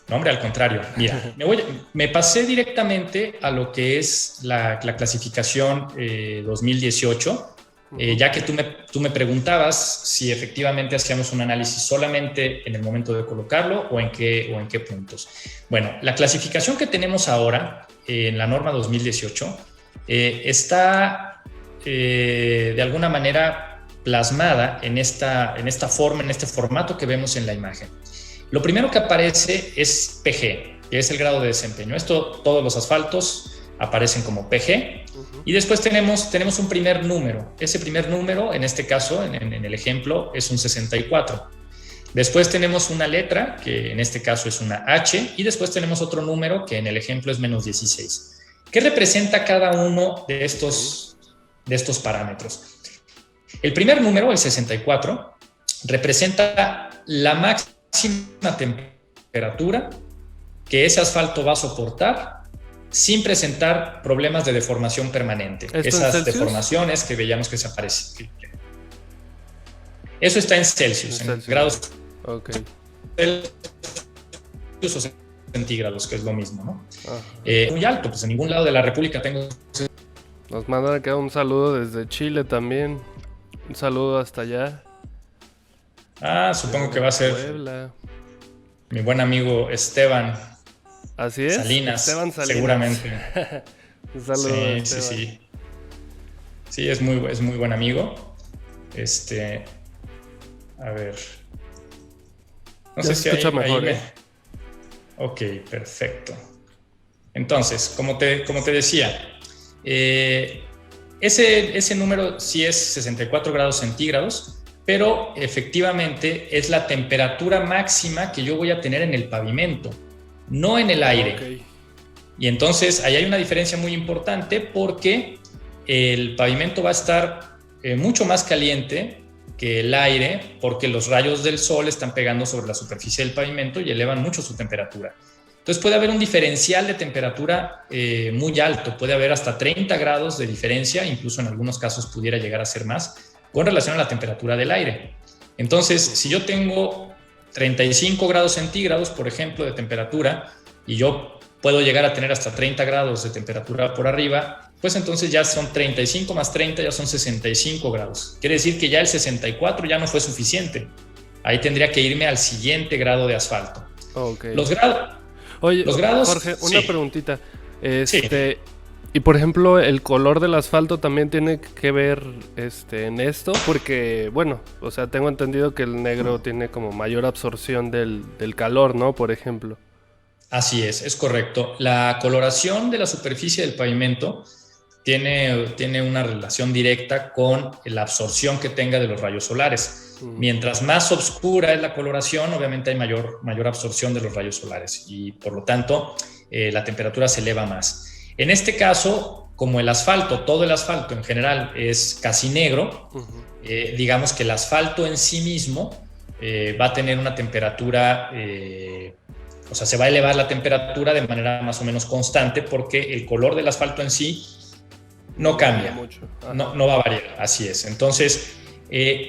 No, hombre, al contrario. Mira, me pasé directamente a lo que es la clasificación 2018, ya que tú me preguntabas si efectivamente hacíamos un análisis solamente en el momento de colocarlo o en qué puntos. Bueno, la clasificación que tenemos ahora en la norma 2018 está de alguna manera plasmada en esta forma, en este formato que vemos en la imagen. Lo primero que aparece es PG, que es el grado de desempeño. Todos los asfaltos aparecen como PG. Y después tenemos un primer número. Ese primer número, en este caso, en el ejemplo, es un 64. Después tenemos una letra, que en este caso es una H, y después tenemos otro número, que en el ejemplo es menos 16. ¿Qué representa cada uno de estos parámetros? El primer número, el 64, representa la máxima temperatura que ese asfalto va a soportar sin presentar problemas de deformación permanente. Esas deformaciones que veíamos que se aparecen. Eso está en Celsius, en grados Celsius o centígrados, que es lo mismo, ¿no? Muy alto, pues en ningún lado de la República tengo... Nos mandan acá un saludo desde Chile también. Un saludo hasta allá. Supongo que va a ser Puebla. Mi buen amigo Esteban. Así es. Esteban Salinas. Seguramente. Un saludo a Esteban. Sí. Sí, es muy buen amigo. A ver. No sé si escucha mejor. Ok, perfecto. Entonces, como te decía, ese número sí es 64 grados centígrados, pero efectivamente es la temperatura máxima que yo voy a tener en el pavimento, no en el aire. Okay. Y entonces ahí hay una diferencia muy importante porque el pavimento va a estar mucho más caliente que el aire porque los rayos del sol están pegando sobre la superficie del pavimento y elevan mucho su temperatura. Entonces puede haber un diferencial de temperatura muy alto, puede haber hasta 30 grados de diferencia, incluso en algunos casos pudiera llegar a ser más, con relación a la temperatura del aire. Entonces, si yo tengo 35 grados centígrados, por ejemplo, de temperatura, y yo puedo llegar a tener hasta 30 grados de temperatura por arriba, pues entonces ya son 35 más 30, ya son 65 grados. Quiere decir que ya el 64 ya no fue suficiente. Ahí tendría que irme al siguiente grado de asfalto. Okay. Los grados... Jorge, una preguntita. Sí. Y por ejemplo, el color del asfalto también tiene que ver en esto, porque, bueno, o sea, tengo entendido que el negro tiene como mayor absorción del calor, ¿no? Por ejemplo. Así es correcto. La coloración de la superficie del pavimento tiene una relación directa con la absorción que tenga de los rayos solares. Mientras más oscura es la coloración, obviamente hay mayor absorción de los rayos solares y por lo tanto la temperatura se eleva más. En este caso, como todo el asfalto en general es casi negro, digamos que el asfalto en sí mismo va a tener una temperatura, o sea, se va a elevar la temperatura de manera más o menos constante porque el color del asfalto en sí no cambia, no va a variar, así es. Entonces,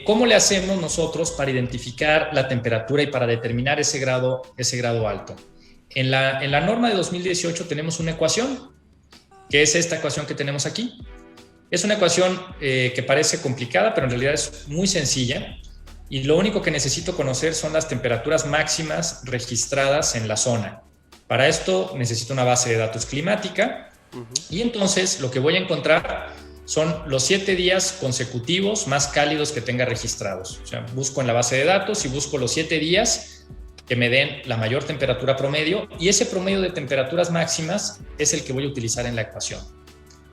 ¿cómo le hacemos nosotros para identificar la temperatura y para determinar ese grado alto? En la norma de 2018 tenemos una ecuación, que es esta ecuación que tenemos aquí. Es una ecuación que parece complicada, pero en realidad es muy sencilla. Y lo único que necesito conocer son las temperaturas máximas registradas en la zona. Para esto necesito una base de datos climática. Y entonces lo que voy a encontrar son los 7 días consecutivos más cálidos que tenga registrados. O sea, busco en la base de datos y busco los 7 días que me den la mayor temperatura promedio, y ese promedio de temperaturas máximas es el que voy a utilizar en la ecuación.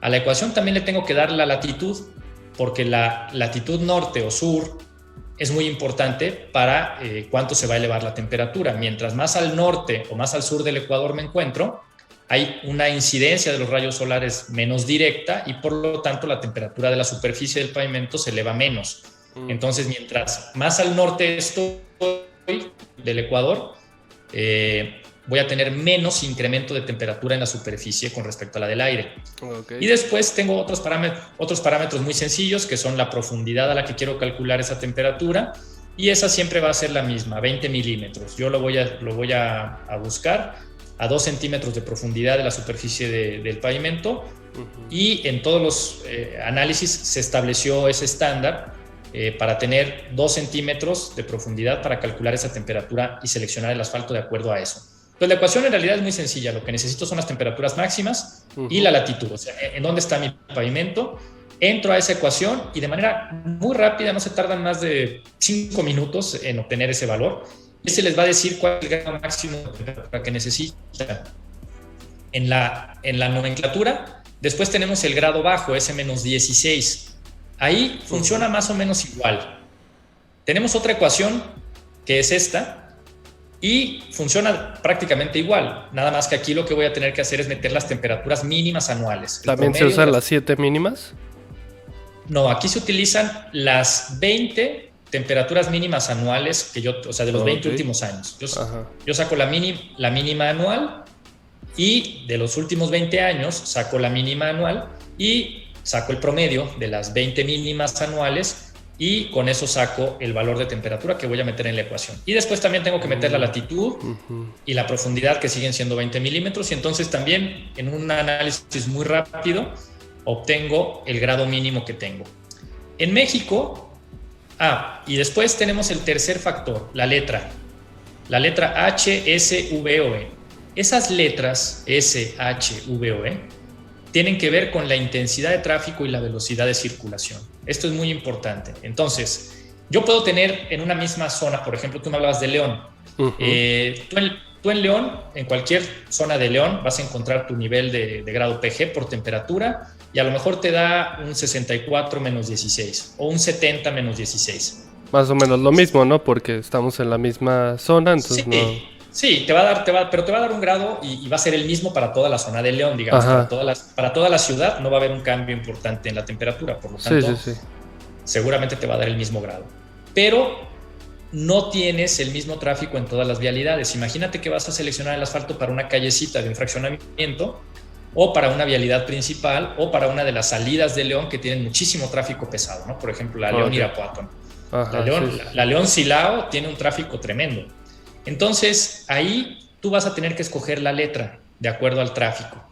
A la ecuación también le tengo que dar la latitud, porque la latitud norte o sur es muy importante para cuánto se va a elevar la temperatura. Mientras más al norte o más al sur del Ecuador me encuentro, hay una incidencia de los rayos solares menos directa y por lo tanto la temperatura de la superficie del pavimento se eleva menos. Entonces, mientras más al norte estoy del Ecuador, voy a tener menos incremento de temperatura en la superficie con respecto a la del aire. Okay. Y después tengo otros parámetros muy sencillos, que son la profundidad a la que quiero calcular esa temperatura, y esa siempre va a ser la misma, 20 milímetros. Yo lo voy a buscar a 2 centímetros de profundidad de la superficie del pavimento, y en todos los análisis se estableció ese estándar para tener 2 centímetros de profundidad para calcular esa temperatura y seleccionar el asfalto de acuerdo a eso. Entonces la ecuación en realidad es muy sencilla. Lo que necesito son las temperaturas máximas y la latitud, o sea, en dónde está mi pavimento. Entro a esa ecuación y de manera muy rápida, no se tardan más de 5 minutos en obtener ese valor. Ese les va a decir cuál es el grado máximo de temperatura que necesita. En la nomenclatura, después tenemos el grado bajo, ese menos 16. Ahí funciona más o menos igual. Tenemos otra ecuación que es esta y funciona prácticamente igual. Nada más que aquí lo que voy a tener que hacer es meter las temperaturas mínimas anuales. ¿También se usan las 7 mínimas? No, aquí se utilizan las 20 temperaturas mínimas anuales que o sea, de los 20 últimos años. Yo saco la mínima anual, y de los últimos 20 años saco la mínima anual y saco el promedio de las 20 mínimas anuales, y con eso saco el valor de temperatura que voy a meter en la ecuación. Y después también tengo que meter la latitud y la profundidad, que siguen siendo 20 milímetros, y entonces también en un análisis muy rápido obtengo el grado mínimo que tengo. En México, y después tenemos el tercer factor, la letra H, S, V o E. Esas letras S, H, V o E tienen que ver con la intensidad de tráfico y la velocidad de circulación. Esto es muy importante. Entonces, yo puedo tener en una misma zona, por ejemplo, tú me hablabas de León. Tú en León, en cualquier zona de León, vas a encontrar tu nivel de grado PG por temperatura, y a lo mejor te da un 64 menos 16 o un 70 menos 16. Más o menos lo mismo, ¿no? Porque estamos en la misma zona, entonces sí. No... Sí, pero te va a dar un grado y va a ser el mismo para toda la zona de León, digamos. Para toda la ciudad no va a haber un cambio importante en la temperatura, por lo tanto, seguramente te va a dar el mismo grado. Pero no tienes el mismo tráfico en todas las vialidades. Imagínate que vas a seleccionar el asfalto para una callecita de un fraccionamiento, o para una vialidad principal, o para una de las salidas de León que tienen muchísimo tráfico pesado, ¿no? Por ejemplo, la León Irapuato. La León Silao tiene un tráfico tremendo. Entonces, ahí tú vas a tener que escoger la letra de acuerdo al tráfico.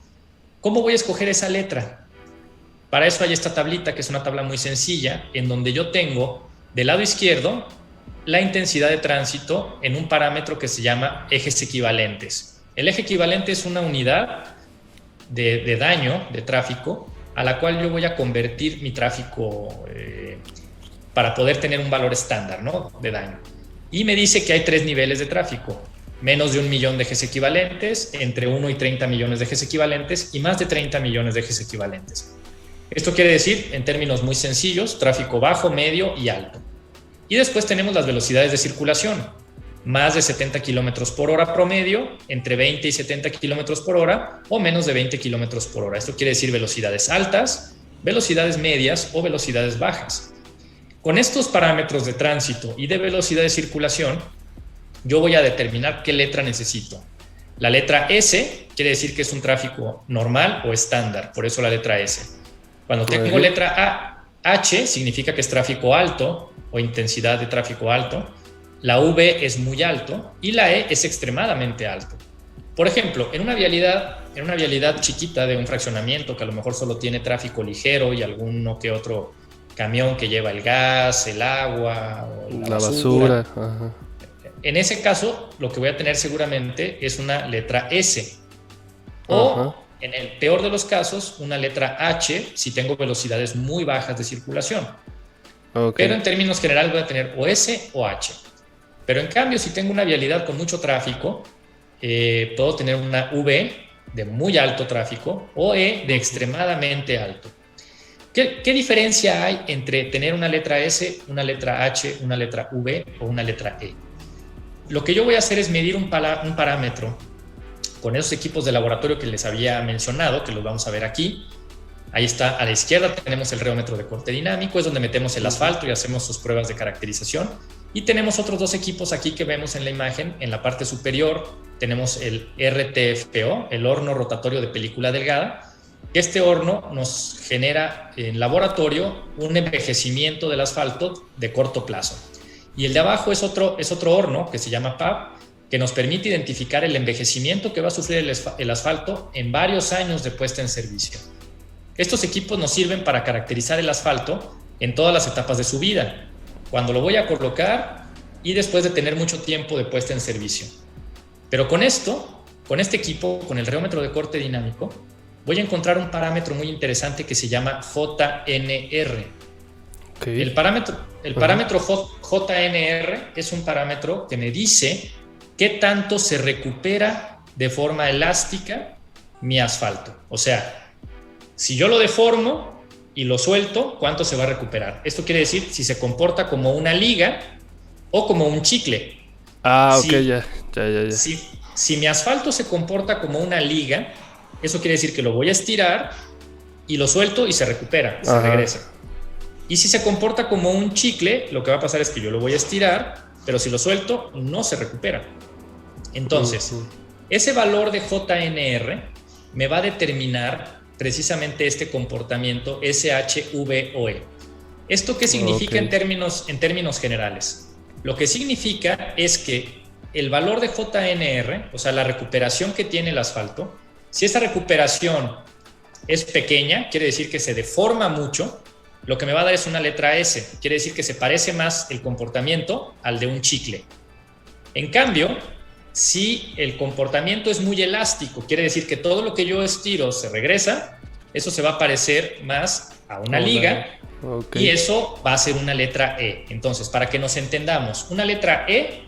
¿Cómo voy a escoger esa letra? Para eso hay esta tablita, que es una tabla muy sencilla, en donde yo tengo del lado izquierdo la intensidad de tránsito en un parámetro que se llama ejes equivalentes. El eje equivalente es una unidad de daño, de tráfico, a la cual yo voy a convertir mi tráfico para poder tener un valor estándar, ¿no?, de daño. Y me dice que hay 3 niveles de tráfico: menos de 1 millón de ejes equivalentes, entre 1 y 30 millones de ejes equivalentes, y más de 30 millones de ejes equivalentes. Esto quiere decir, en términos muy sencillos, tráfico bajo, medio y alto. Y después tenemos las velocidades de circulación: más de 70 kilómetros por hora promedio, entre 20 y 70 kilómetros por hora, o menos de 20 kilómetros por hora. Esto quiere decir velocidades altas, velocidades medias o velocidades bajas. Con estos parámetros de tránsito y de velocidad de circulación, yo voy a determinar qué letra necesito. La letra S quiere decir que es un tráfico normal o estándar, por eso la letra S. Cuando tengo letra H, significa que es tráfico alto o intensidad de tráfico alto. La V es muy alto y la E es extremadamente alto. Por ejemplo, en una vialidad en una vialidad chiquita de un fraccionamiento que a lo mejor solo tiene tráfico ligero y alguno que otro camión que lleva el gas, el agua o la basura. Ajá. En ese caso, lo que voy a tener seguramente es una letra S. O, Ajá. en el peor de los casos, una letra H si tengo velocidades muy bajas de circulación. Okay. Pero en términos generales voy a tener o S o H. Pero en cambio, si tengo una vialidad con mucho tráfico, puedo tener una V de muy alto tráfico o E de extremadamente alto. ¿Qué diferencia hay entre tener una letra S, una letra H, una letra V o una letra E? Lo que yo voy a hacer es medir un parámetro con esos equipos de laboratorio que les había mencionado, que los vamos a ver aquí. Ahí está, a la izquierda tenemos el reómetro de corte dinámico, es donde metemos el asfalto y hacemos sus pruebas de caracterización. Y tenemos otros dos equipos aquí que vemos en la imagen. En la parte superior tenemos el RTFO, el horno rotatorio de película delgada. Este horno nos genera en laboratorio un envejecimiento del asfalto de corto plazo. Y el de abajo es otro horno que se llama PAP, que nos permite identificar el envejecimiento que va a sufrir el asfalto en varios años de puesta en servicio. Estos equipos nos sirven para caracterizar el asfalto en todas las etapas de su vida, cuando lo voy a colocar y después de tener mucho tiempo de puesta en servicio. Pero con este equipo, con el reómetro de corte dinámico, voy a encontrar un parámetro muy interesante que se llama JNR. Okay. El parámetro JNR es un parámetro que me dice qué tanto se recupera de forma elástica mi asfalto. O sea, si yo lo deformo y lo suelto, ¿cuánto se va a recuperar? Esto quiere decir si se comporta como una liga o como un chicle. Ah, ok, ya. Si mi asfalto se comporta como una liga, eso quiere decir que lo voy a estirar y lo suelto y se recupera, se regresa. Y si se comporta como un chicle, lo que va a pasar es que yo lo voy a estirar, pero si lo suelto, no se recupera. Entonces, ese valor de JNR me va a determinar precisamente este comportamiento SHVOE. ¿Esto qué significa en términos generales? Lo que significa es que el valor de JNR, o sea, la recuperación que tiene el asfalto, si esa recuperación es pequeña, quiere decir que se deforma mucho, lo que me va a dar es una letra S, quiere decir que se parece más el comportamiento al de un chicle. En cambio, si el comportamiento es muy elástico, quiere decir que todo lo que yo estiro se regresa, eso se va a parecer más a una liga y eso va a ser una letra E. Entonces, para que nos entendamos, una letra E,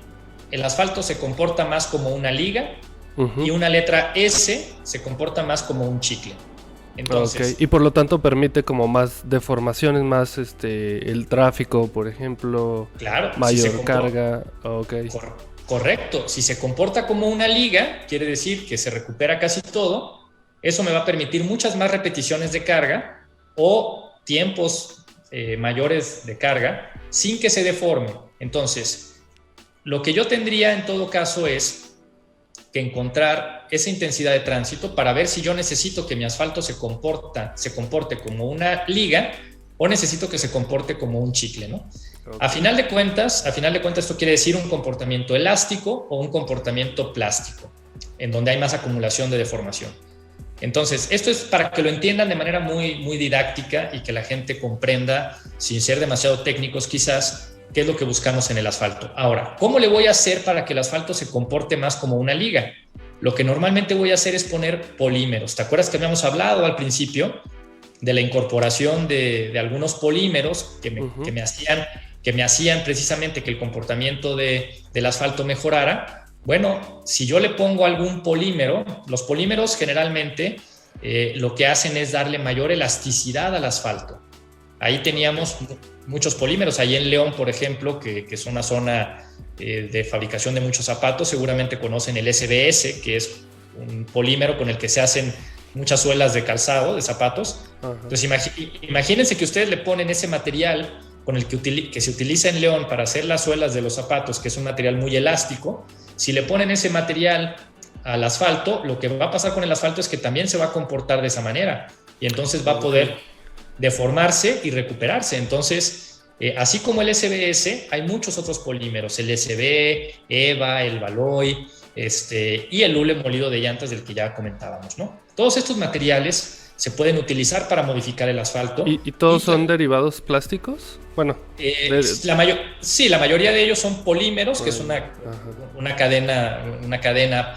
el asfalto se comporta más como una liga y una letra S se comporta más como un chicle. Entonces, y por lo tanto permite como más deformaciones, más el tráfico, por ejemplo, claro, mayor carga. Correcto, si se comporta como una liga, quiere decir que se recupera casi todo. Eso me va a permitir muchas más repeticiones de carga o tiempos mayores de carga sin que se deforme. Entonces, lo que yo tendría en todo caso es que encontrar esa intensidad de tránsito para ver si yo necesito que mi asfalto se comporte como una liga o necesito que se comporte como un chicle, ¿no? A final de cuentas, esto quiere decir un comportamiento elástico o un comportamiento plástico, en donde hay más acumulación de deformación. Entonces, esto es para que lo entiendan de manera muy, muy didáctica y que la gente comprenda, sin ser demasiado técnicos quizás, qué es lo que buscamos en el asfalto. Ahora, ¿cómo le voy a hacer para que el asfalto se comporte más como una liga? Lo que normalmente voy a hacer es poner polímeros. ¿Te acuerdas que habíamos hablado al principio de la incorporación de algunos polímeros que me hacían precisamente que el comportamiento del asfalto mejorara? Bueno, si yo le pongo algún polímero, los polímeros generalmente lo que hacen es darle mayor elasticidad al asfalto. Ahí teníamos muchos polímeros. Ahí en León, por ejemplo, que es una zona de fabricación de muchos zapatos, seguramente conocen el SBS, que es un polímero con el que se hacen muchas suelas de calzado, de zapatos. Entonces, imagínense que ustedes le ponen ese material con el que se utiliza en León para hacer las suelas de los zapatos, que es un material muy elástico. Si le ponen ese material al asfalto, lo que va a pasar con el asfalto es que también se va a comportar de esa manera y entonces va a poder deformarse y recuperarse. Entonces, así como el SBS, hay muchos otros polímeros, el SB, EVA, el Valoy, y el hule molido de llantas del que ya comentábamos, ¿no? Todos estos materiales se pueden utilizar para modificar el asfalto. ¿Y todos son derivados plásticos? Bueno, sí, la mayoría de ellos son polímeros, que es una cadena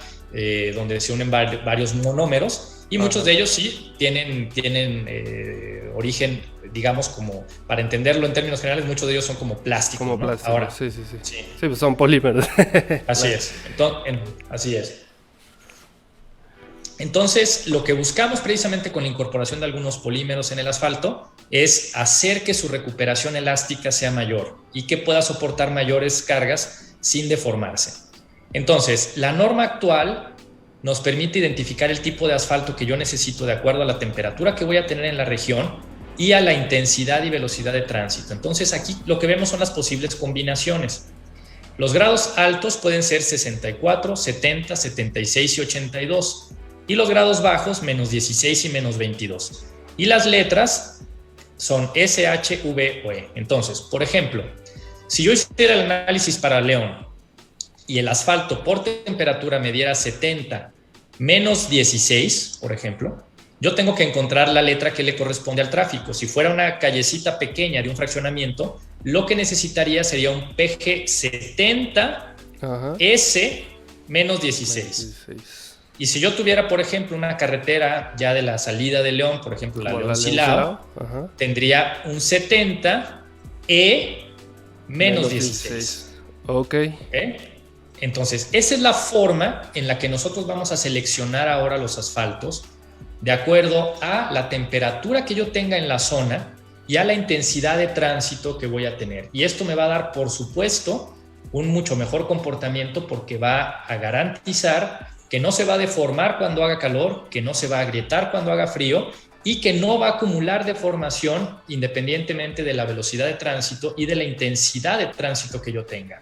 donde se unen varios monómeros, y muchos de ellos sí tienen origen, digamos, como para entenderlo en términos generales, muchos de ellos son como plásticos. Como ¿no? Plástico, ahora, sí, pues son polímeros. Así es. Así es. Entonces, lo que buscamos precisamente con la incorporación de algunos polímeros en el asfalto es hacer que su recuperación elástica sea mayor y que pueda soportar mayores cargas sin deformarse. Entonces, la norma actual nos permite identificar el tipo de asfalto que yo necesito de acuerdo a la temperatura que voy a tener en la región y a la intensidad y velocidad de tránsito. Entonces, aquí lo que vemos son las posibles combinaciones. Los grados altos pueden ser 64, 70, 76 y 82. Y los grados bajos, menos 16 y menos 22. Y las letras son S, H, V o E. Entonces, por ejemplo, si yo hiciera el análisis para León y el asfalto por temperatura me diera 70 menos 16, por ejemplo, yo tengo que encontrar la letra que le corresponde al tráfico. Si fuera una callecita pequeña de un fraccionamiento, lo que necesitaría sería un PG 70 S menos 16. Y si yo tuviera, por ejemplo, una carretera ya de la salida de León, por ejemplo, la León-Silao, tendría un 70 E menos 16. Ok. Entonces, esa es la forma en la que nosotros vamos a seleccionar ahora los asfaltos de acuerdo a la temperatura que yo tenga en la zona y a la intensidad de tránsito que voy a tener. Y esto me va a dar, por supuesto, un mucho mejor comportamiento porque va a garantizar que no se va a deformar cuando haga calor, que no se va a agrietar cuando haga frío y que no va a acumular deformación independientemente de la velocidad de tránsito y de la intensidad de tránsito que yo tenga.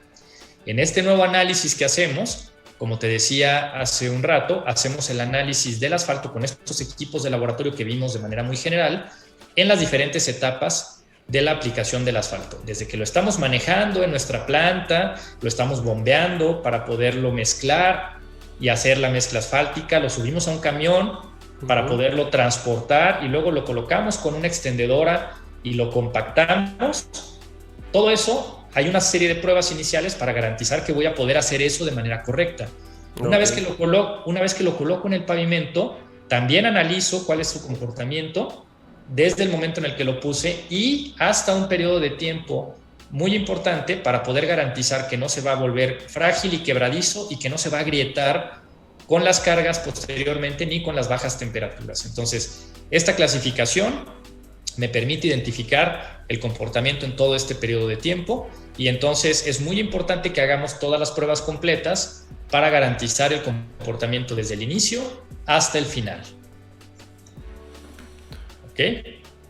En este nuevo análisis que hacemos, como te decía hace un rato, hacemos el análisis del asfalto con estos equipos de laboratorio que vimos de manera muy general en las diferentes etapas de la aplicación del asfalto. Desde que lo estamos manejando en nuestra planta, lo estamos bombeando para poderlo mezclar y hacer la mezcla asfáltica, lo subimos a un camión para poderlo transportar y luego lo colocamos con una extendedora y lo compactamos. Todo eso, hay una serie de pruebas iniciales para garantizar que voy a poder hacer eso de manera correcta. Una vez que lo coloco en el pavimento, también analizo cuál es su comportamiento desde el momento en el que lo puse y hasta un periodo de tiempo muy importante para poder garantizar que no se va a volver frágil y quebradizo y que no se va a agrietar con las cargas posteriormente ni con las bajas temperaturas. Entonces, esta clasificación me permite identificar el comportamiento en todo este periodo de tiempo y entonces es muy importante que hagamos todas las pruebas completas para garantizar el comportamiento desde el inicio hasta el final. ¿Ok?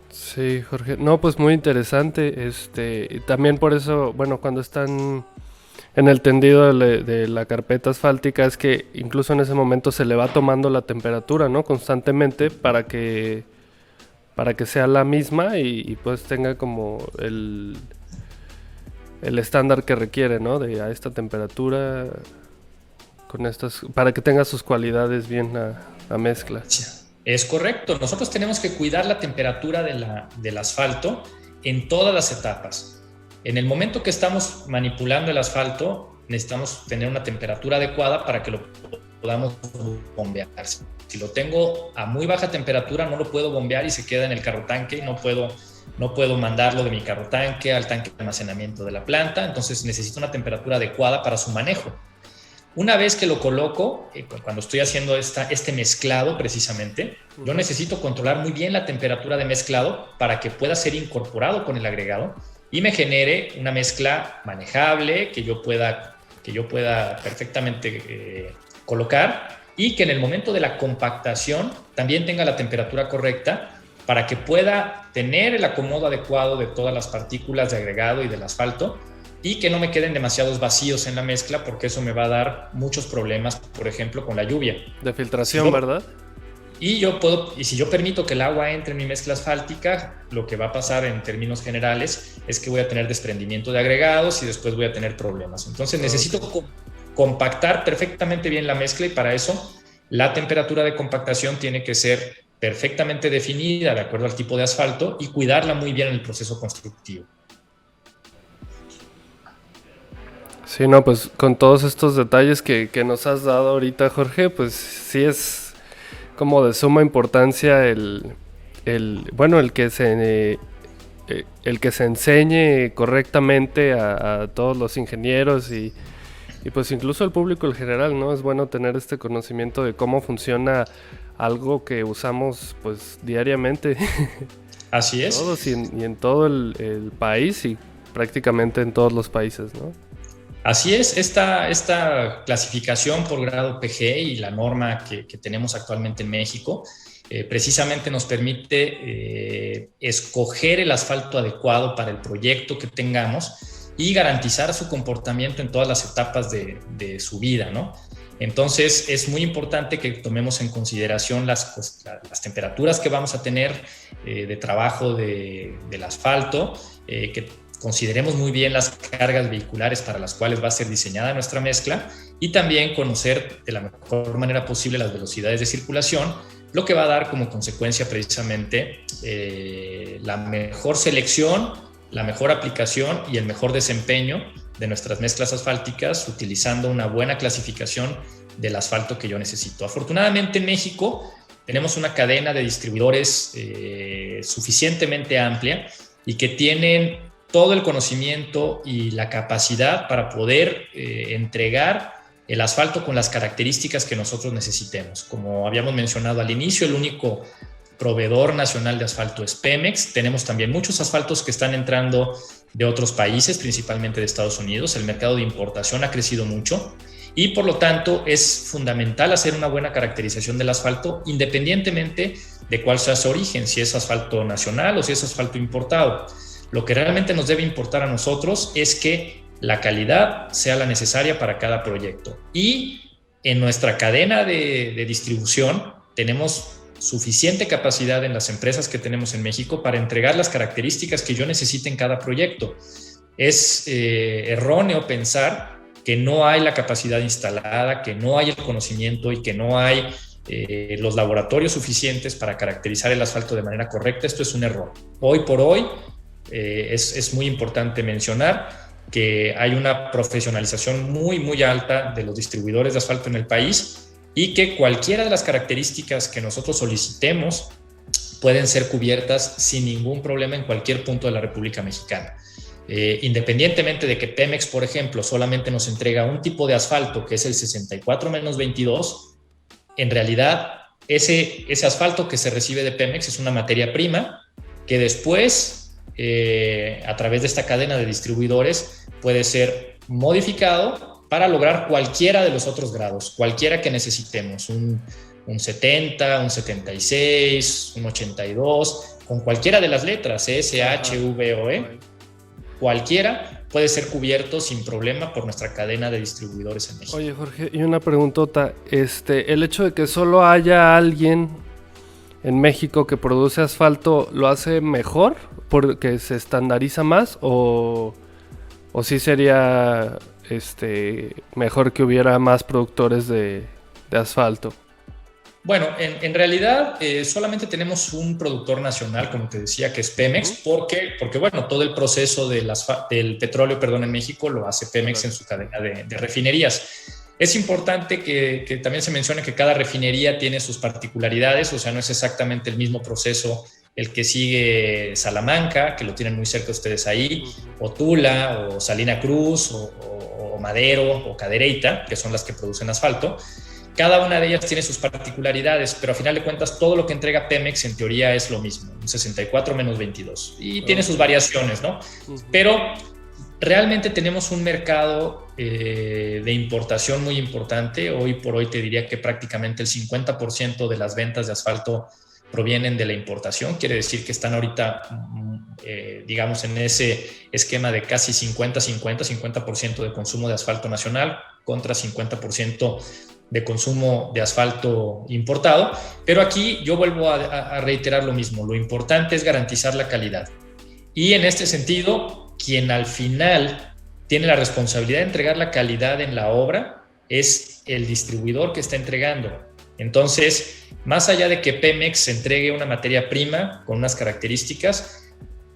Sí, Jorge. No, pues muy interesante. Y también por eso, bueno, cuando están en el tendido de la carpeta asfáltica, es que incluso en ese momento se le va tomando la temperatura, ¿no? Constantemente para que sea la misma y pues tenga como el estándar que requiere, ¿no? De a esta temperatura, con estas, para que tenga sus cualidades bien a mezcla. Es correcto. Nosotros tenemos que cuidar la temperatura del asfalto en todas las etapas. En el momento que estamos manipulando el asfalto, necesitamos tener una temperatura adecuada para que lo podamos bombear. Si lo tengo a muy baja temperatura, no lo puedo bombear y se queda en el carro tanque y no puedo mandarlo de mi carro tanque al tanque de almacenamiento de la planta. Entonces necesito una temperatura adecuada para su manejo. Una vez que lo coloco, cuando estoy haciendo este mezclado precisamente, yo necesito controlar muy bien la temperatura de mezclado para que pueda ser incorporado con el agregado y me genere una mezcla manejable que yo pueda perfectamente colocar y que en el momento de la compactación también tenga la temperatura correcta para que pueda tener el acomodo adecuado de todas las partículas de agregado y del asfalto y que no me queden demasiados vacíos en la mezcla porque eso me va a dar muchos problemas, por ejemplo, con la lluvia. De filtración, ¿verdad? Y si yo permito que el agua entre en mi mezcla asfáltica, lo que va a pasar en términos generales es que voy a tener desprendimiento de agregados y después voy a tener problemas. Entonces necesito compactar perfectamente bien la mezcla, y para eso la temperatura de compactación tiene que ser perfectamente definida de acuerdo al tipo de asfalto y cuidarla muy bien en el proceso constructivo. Sí, no, pues con todos estos detalles que nos has dado ahorita, Jorge, pues sí es como de suma importancia el que se enseñe correctamente a todos los ingenieros y pues incluso al público en general, ¿no? Es bueno tener este conocimiento de cómo funciona algo que usamos pues diariamente. Así es. Todos y en todo el país y prácticamente en todos los países, ¿no? Así es, esta clasificación por grado PG y la norma que tenemos actualmente en México precisamente nos permite escoger el asfalto adecuado para el proyecto que tengamos y garantizar su comportamiento en todas las etapas de su vida, ¿no? Entonces es muy importante que tomemos en consideración las temperaturas que vamos a tener de trabajo del asfalto, que consideremos muy bien las cargas vehiculares para las cuales va a ser diseñada nuestra mezcla, y también conocer de la mejor manera posible las velocidades de circulación, lo que va a dar como consecuencia precisamente la mejor selección, la mejor aplicación y el mejor desempeño de nuestras mezclas asfálticas, utilizando una buena clasificación del asfalto que yo necesito. Afortunadamente en México tenemos una cadena de distribuidores suficientemente amplia y que tienen todo el conocimiento y la capacidad para poder entregar el asfalto con las características que nosotros necesitemos. Como habíamos mencionado al inicio, el único proveedor nacional de asfalto es Pemex. Tenemos también muchos asfaltos que están entrando de otros países, principalmente de Estados Unidos. El mercado de importación ha crecido mucho y por lo tanto es fundamental hacer una buena caracterización del asfalto independientemente de cuál sea su origen, si es asfalto nacional o si es asfalto importado. Lo que realmente nos debe importar a nosotros es que la calidad sea la necesaria para cada proyecto. Y en nuestra cadena de distribución tenemos suficiente capacidad en las empresas que tenemos en México para entregar las características que yo necesite en cada proyecto. Es erróneo pensar que no hay la capacidad instalada, que no hay el conocimiento y que no hay los laboratorios suficientes para caracterizar el asfalto de manera correcta. Esto es un error. Hoy por hoy es muy importante mencionar que hay una profesionalización muy alta de los distribuidores de asfalto en el país y que cualquiera de las características que nosotros solicitemos pueden ser cubiertas sin ningún problema en cualquier punto de la República Mexicana. Independientemente de que Pemex, por ejemplo, solamente nos entrega un tipo de asfalto que es el 64-22, en realidad ese asfalto que se recibe de Pemex es una materia prima que después a través de esta cadena de distribuidores puede ser modificado para lograr cualquiera de los otros grados, cualquiera que necesitemos, un 70, un 76, un 82, con cualquiera de las letras, S, H, V o E, cualquiera puede ser cubierto sin problema por nuestra cadena de distribuidores en México. Oye, Jorge, y una preguntota, el hecho de que solo haya alguien en México que produce asfalto, ¿lo hace mejor porque se estandariza más o sí sería mejor que hubiera más productores de asfalto? Bueno, en realidad solamente tenemos un productor nacional, como te decía, que es Pemex, porque bueno, todo el proceso del petróleo, en México lo hace Pemex en su cadena de refinerías. Es importante que también se mencione que cada refinería tiene sus particularidades, o sea, no es exactamente el mismo proceso el que sigue Salamanca, que lo tienen muy cerca ustedes ahí, o Tula, o Salina Cruz, o Madero, o Cadereyta, que son las que producen asfalto. Cada una de ellas tiene sus particularidades, pero a final de cuentas todo lo que entrega Pemex en teoría es lo mismo, un 64-22, y tiene sus variaciones, ¿no? Pero realmente tenemos un mercado de importación muy importante. Hoy por hoy te diría que prácticamente el 50% de las ventas de asfalto provienen de la importación. Quiere decir que están ahorita, digamos, en ese esquema de casi 50% de consumo de asfalto nacional contra 50% de consumo de asfalto importado. Pero aquí yo vuelvo a reiterar lo mismo. Lo importante es garantizar la calidad. Y en este sentido, quien al final tiene la responsabilidad de entregar la calidad en la obra es el distribuidor que está entregando. Entonces, más allá de que Pemex entregue una materia prima con unas características,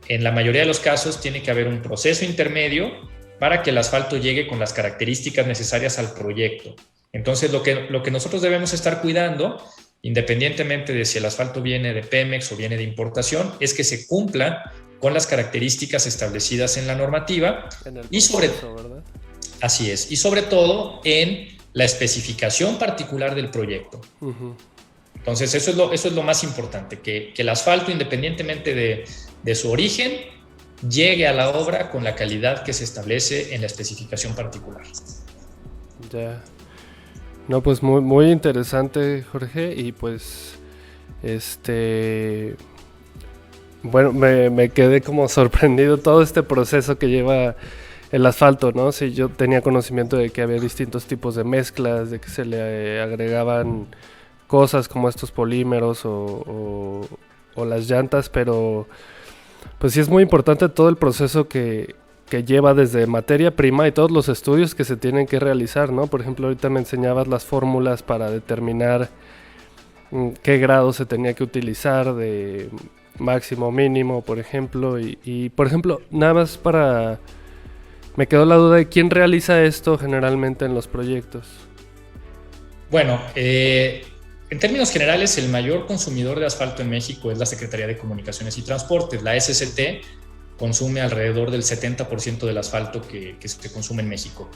en la mayoría de los casos tiene que haber un proceso intermedio para que el asfalto llegue con las características necesarias al proyecto. Entonces, lo que nosotros debemos estar cuidando, independientemente de si el asfalto viene de Pemex o viene de importación, es que se cumpla con las características establecidas en la normativa y así es, y sobre todo en la especificación particular del proyecto. Uh-huh. Entonces, eso es lo más importante, que el asfalto, independientemente de su origen, llegue a la obra con la calidad que se establece en la especificación particular. Ya. No, pues muy, muy interesante, Jorge, y pues, bueno, me quedé como sorprendido todo este proceso que lleva el asfalto, ¿no? Sí, yo tenía conocimiento de que había distintos tipos de mezclas, de que se le agregaban cosas como estos polímeros o las llantas, pero pues sí es muy importante todo el proceso que lleva desde materia prima y todos los estudios que se tienen que realizar, ¿no? Por ejemplo, ahorita me enseñabas las fórmulas para determinar qué grado se tenía que utilizar de máximo, mínimo, por ejemplo, y por ejemplo, nada más me quedó la duda de quién realiza esto generalmente en los proyectos. Bueno, en términos generales, el mayor consumidor de asfalto en México es la Secretaría de Comunicaciones y Transportes. La SCT consume alrededor del 70% del asfalto que se consume en México.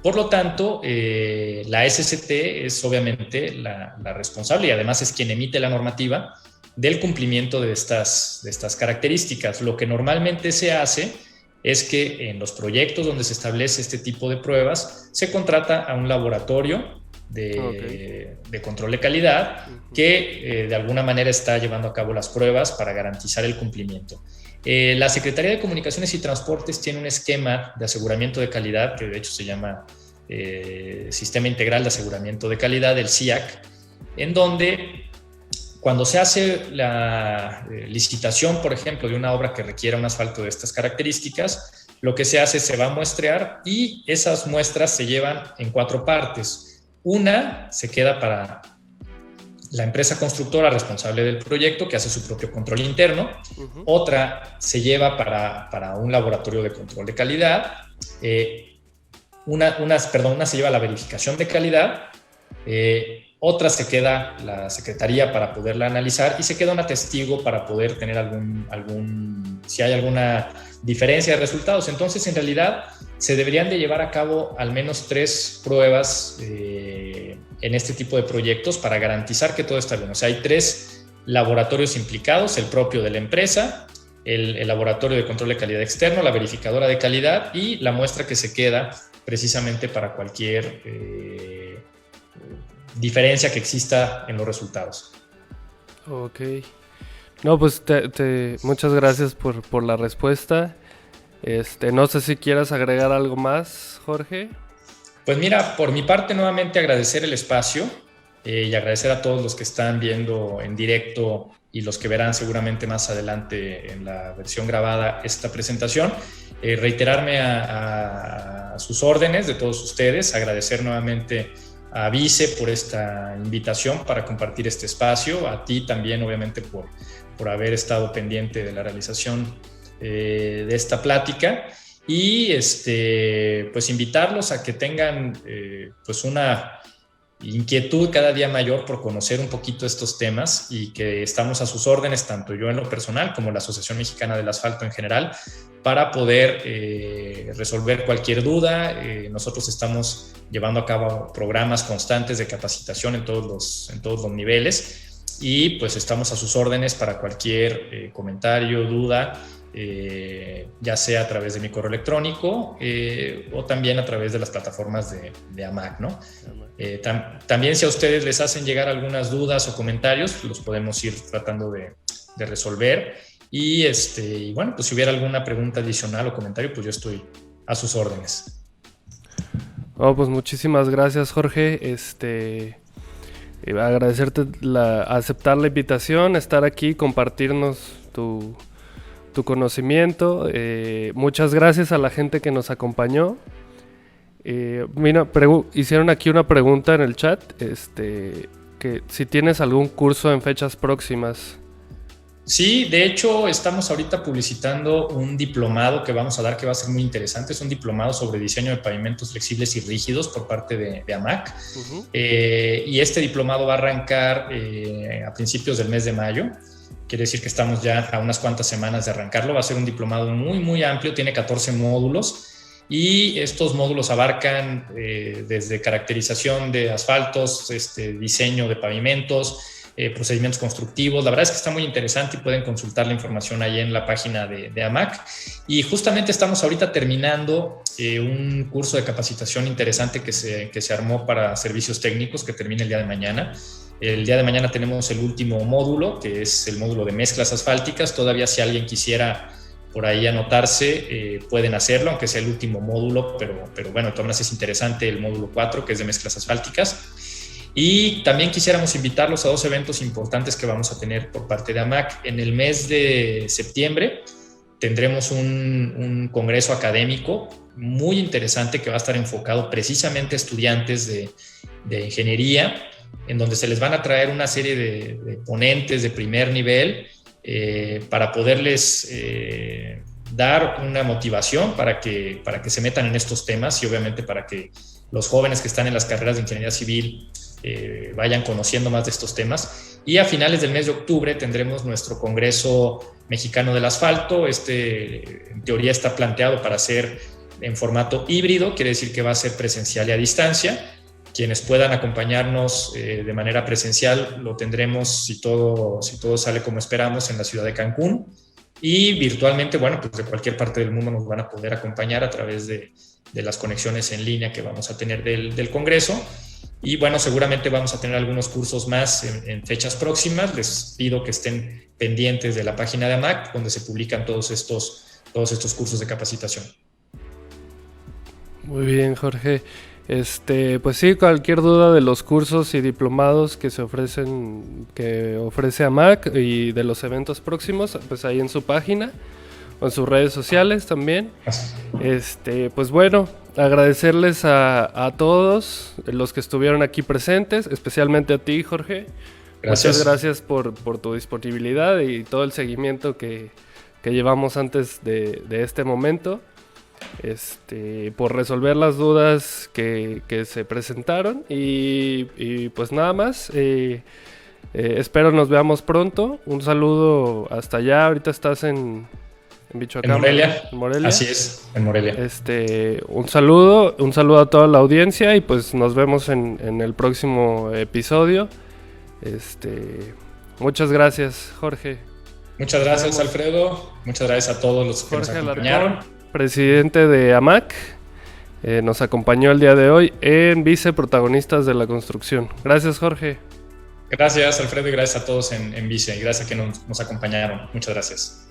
Por lo tanto, la SCT es obviamente la responsable y además es quien emite la normativa del cumplimiento de estas características. Lo que normalmente se hace es que en los proyectos donde se establece este tipo de pruebas se contrata a un laboratorio de control de calidad que de alguna manera está llevando a cabo las pruebas para garantizar el cumplimiento. La Secretaría de Comunicaciones y Transportes tiene un esquema de aseguramiento de calidad que de hecho se llama Sistema Integral de Aseguramiento de Calidad, el SIAC, en donde cuando se hace la licitación, por ejemplo, de una obra que requiera un asfalto de estas características, lo que se hace es se va a muestrear y esas muestras se llevan en 4 partes. Una se queda para la empresa constructora responsable del proyecto, que hace su propio control interno. Uh-huh. Otra se lleva para un laboratorio de control de calidad. Una se lleva a la verificación de calidad. Otra se queda la secretaría para poderla analizar y se queda una testigo para poder tener si hay alguna diferencia de resultados. Entonces, en realidad, se deberían de llevar a cabo al menos 3 pruebas en este tipo de proyectos para garantizar que todo está bien. O sea, hay 3 laboratorios implicados, el propio de la empresa, el laboratorio de control de calidad externo, la verificadora de calidad y la muestra que se queda precisamente para cualquier diferencia que exista en los resultados. Ok. No, pues muchas gracias por la respuesta. No sé si quieras agregar algo más, Jorge. Pues mira, por mi parte nuevamente agradecer el espacio y agradecer a todos los que están viendo en directo y los que verán seguramente más adelante en la versión grabada esta presentación. Reiterarme a sus órdenes de todos ustedes, agradecer nuevamente a Vice por esta invitación para compartir este espacio, a ti también obviamente por haber estado pendiente de la realización de esta plática y pues invitarlos a que tengan pues una inquietud cada día mayor por conocer un poquito estos temas y que estamos a sus órdenes, tanto yo en lo personal como la Asociación Mexicana del Asfalto en general, para poder resolver cualquier duda. Nosotros estamos llevando a cabo programas constantes de capacitación en todos los niveles y pues estamos a sus órdenes para cualquier comentario, duda, ya sea a través de mi correo electrónico o también a través de las plataformas de AMAC, ¿no? También si a ustedes les hacen llegar algunas dudas o comentarios, los podemos ir tratando de resolver y bueno, pues si hubiera alguna pregunta adicional o comentario, pues yo estoy a sus órdenes. Pues muchísimas gracias, Jorge. Agradecerte aceptar la invitación, estar aquí, compartirnos tu conocimiento. Muchas gracias a la gente que nos acompañó. Mira, hicieron aquí una pregunta en el chat, que si tienes algún curso en fechas próximas. Sí, de hecho estamos ahorita publicitando un diplomado que vamos a dar que va a ser muy interesante. Es un diplomado sobre diseño de pavimentos flexibles y rígidos por parte de AMAC. Uh-huh. Y este diplomado va a arrancar a principios del mes de mayo. Quiere decir que estamos ya a unas cuantas semanas de arrancarlo. Va a ser un diplomado muy, muy amplio, tiene 14 módulos. Y estos módulos abarcan desde caracterización de asfaltos, diseño de pavimentos, procedimientos constructivos. La verdad es que está muy interesante y pueden consultar la información ahí en la página de AMAC. Y justamente estamos ahorita terminando un curso de capacitación interesante que se armó para servicios técnicos, que termina el día de mañana. El día de mañana tenemos el último módulo, que es el módulo de mezclas asfálticas. Todavía, si alguien quisiera por ahí anotarse, pueden hacerlo, aunque sea el último módulo, pero bueno, también es interesante el módulo 4, que es de mezclas asfálticas. Y también quisiéramos invitarlos a 2 eventos importantes que vamos a tener por parte de AMAC. En el mes de septiembre tendremos un congreso académico muy interesante que va a estar enfocado precisamente a estudiantes de ingeniería, en donde se les van a traer una serie de ponentes de primer nivel para poderles dar una motivación para que se metan en estos temas, y obviamente para que los jóvenes que están en las carreras de ingeniería civil vayan conociendo más de estos temas. Y a finales del mes de octubre tendremos nuestro Congreso Mexicano del Asfalto. En teoría está planteado para ser en formato híbrido, quiere decir que va a ser presencial y a distancia. Quienes puedan acompañarnos de manera presencial lo tendremos, si todo sale como esperamos, en la ciudad de Cancún. Y virtualmente, bueno, pues de cualquier parte del mundo nos van a poder acompañar a través de las conexiones en línea que vamos a tener del Congreso. Y bueno, seguramente vamos a tener algunos cursos más en fechas próximas. Les pido que estén pendientes de la página de AMAC, donde se publican todos estos cursos de capacitación. Muy bien, Jorge. Pues sí, cualquier duda de los cursos y diplomados que ofrece AMAC y de los eventos próximos, pues ahí en su página o en sus redes sociales también. Pues bueno, agradecerles a todos los que estuvieron aquí presentes, especialmente a ti, Jorge. Gracias. Muchas gracias por tu disponibilidad y todo el seguimiento que llevamos antes de este momento. Por resolver las dudas que se presentaron y pues nada más. Espero nos veamos pronto. Un saludo hasta allá. Ahorita estás en Michoacán, en Morelia. Así es, en Morelia. Un saludo a toda la audiencia y pues nos vemos en el próximo episodio. Muchas gracias, Jorge. Muchas gracias, Alfredo. Muchas gracias a todos los que nos acompañaron. Alarcón, presidente de AMAC, nos acompañó el día de hoy en Vice Protagonistas de la Construcción. Gracias, Jorge. Gracias, Alfredo, y gracias a todos en Vice. Gracias a que nos acompañaron. Muchas gracias.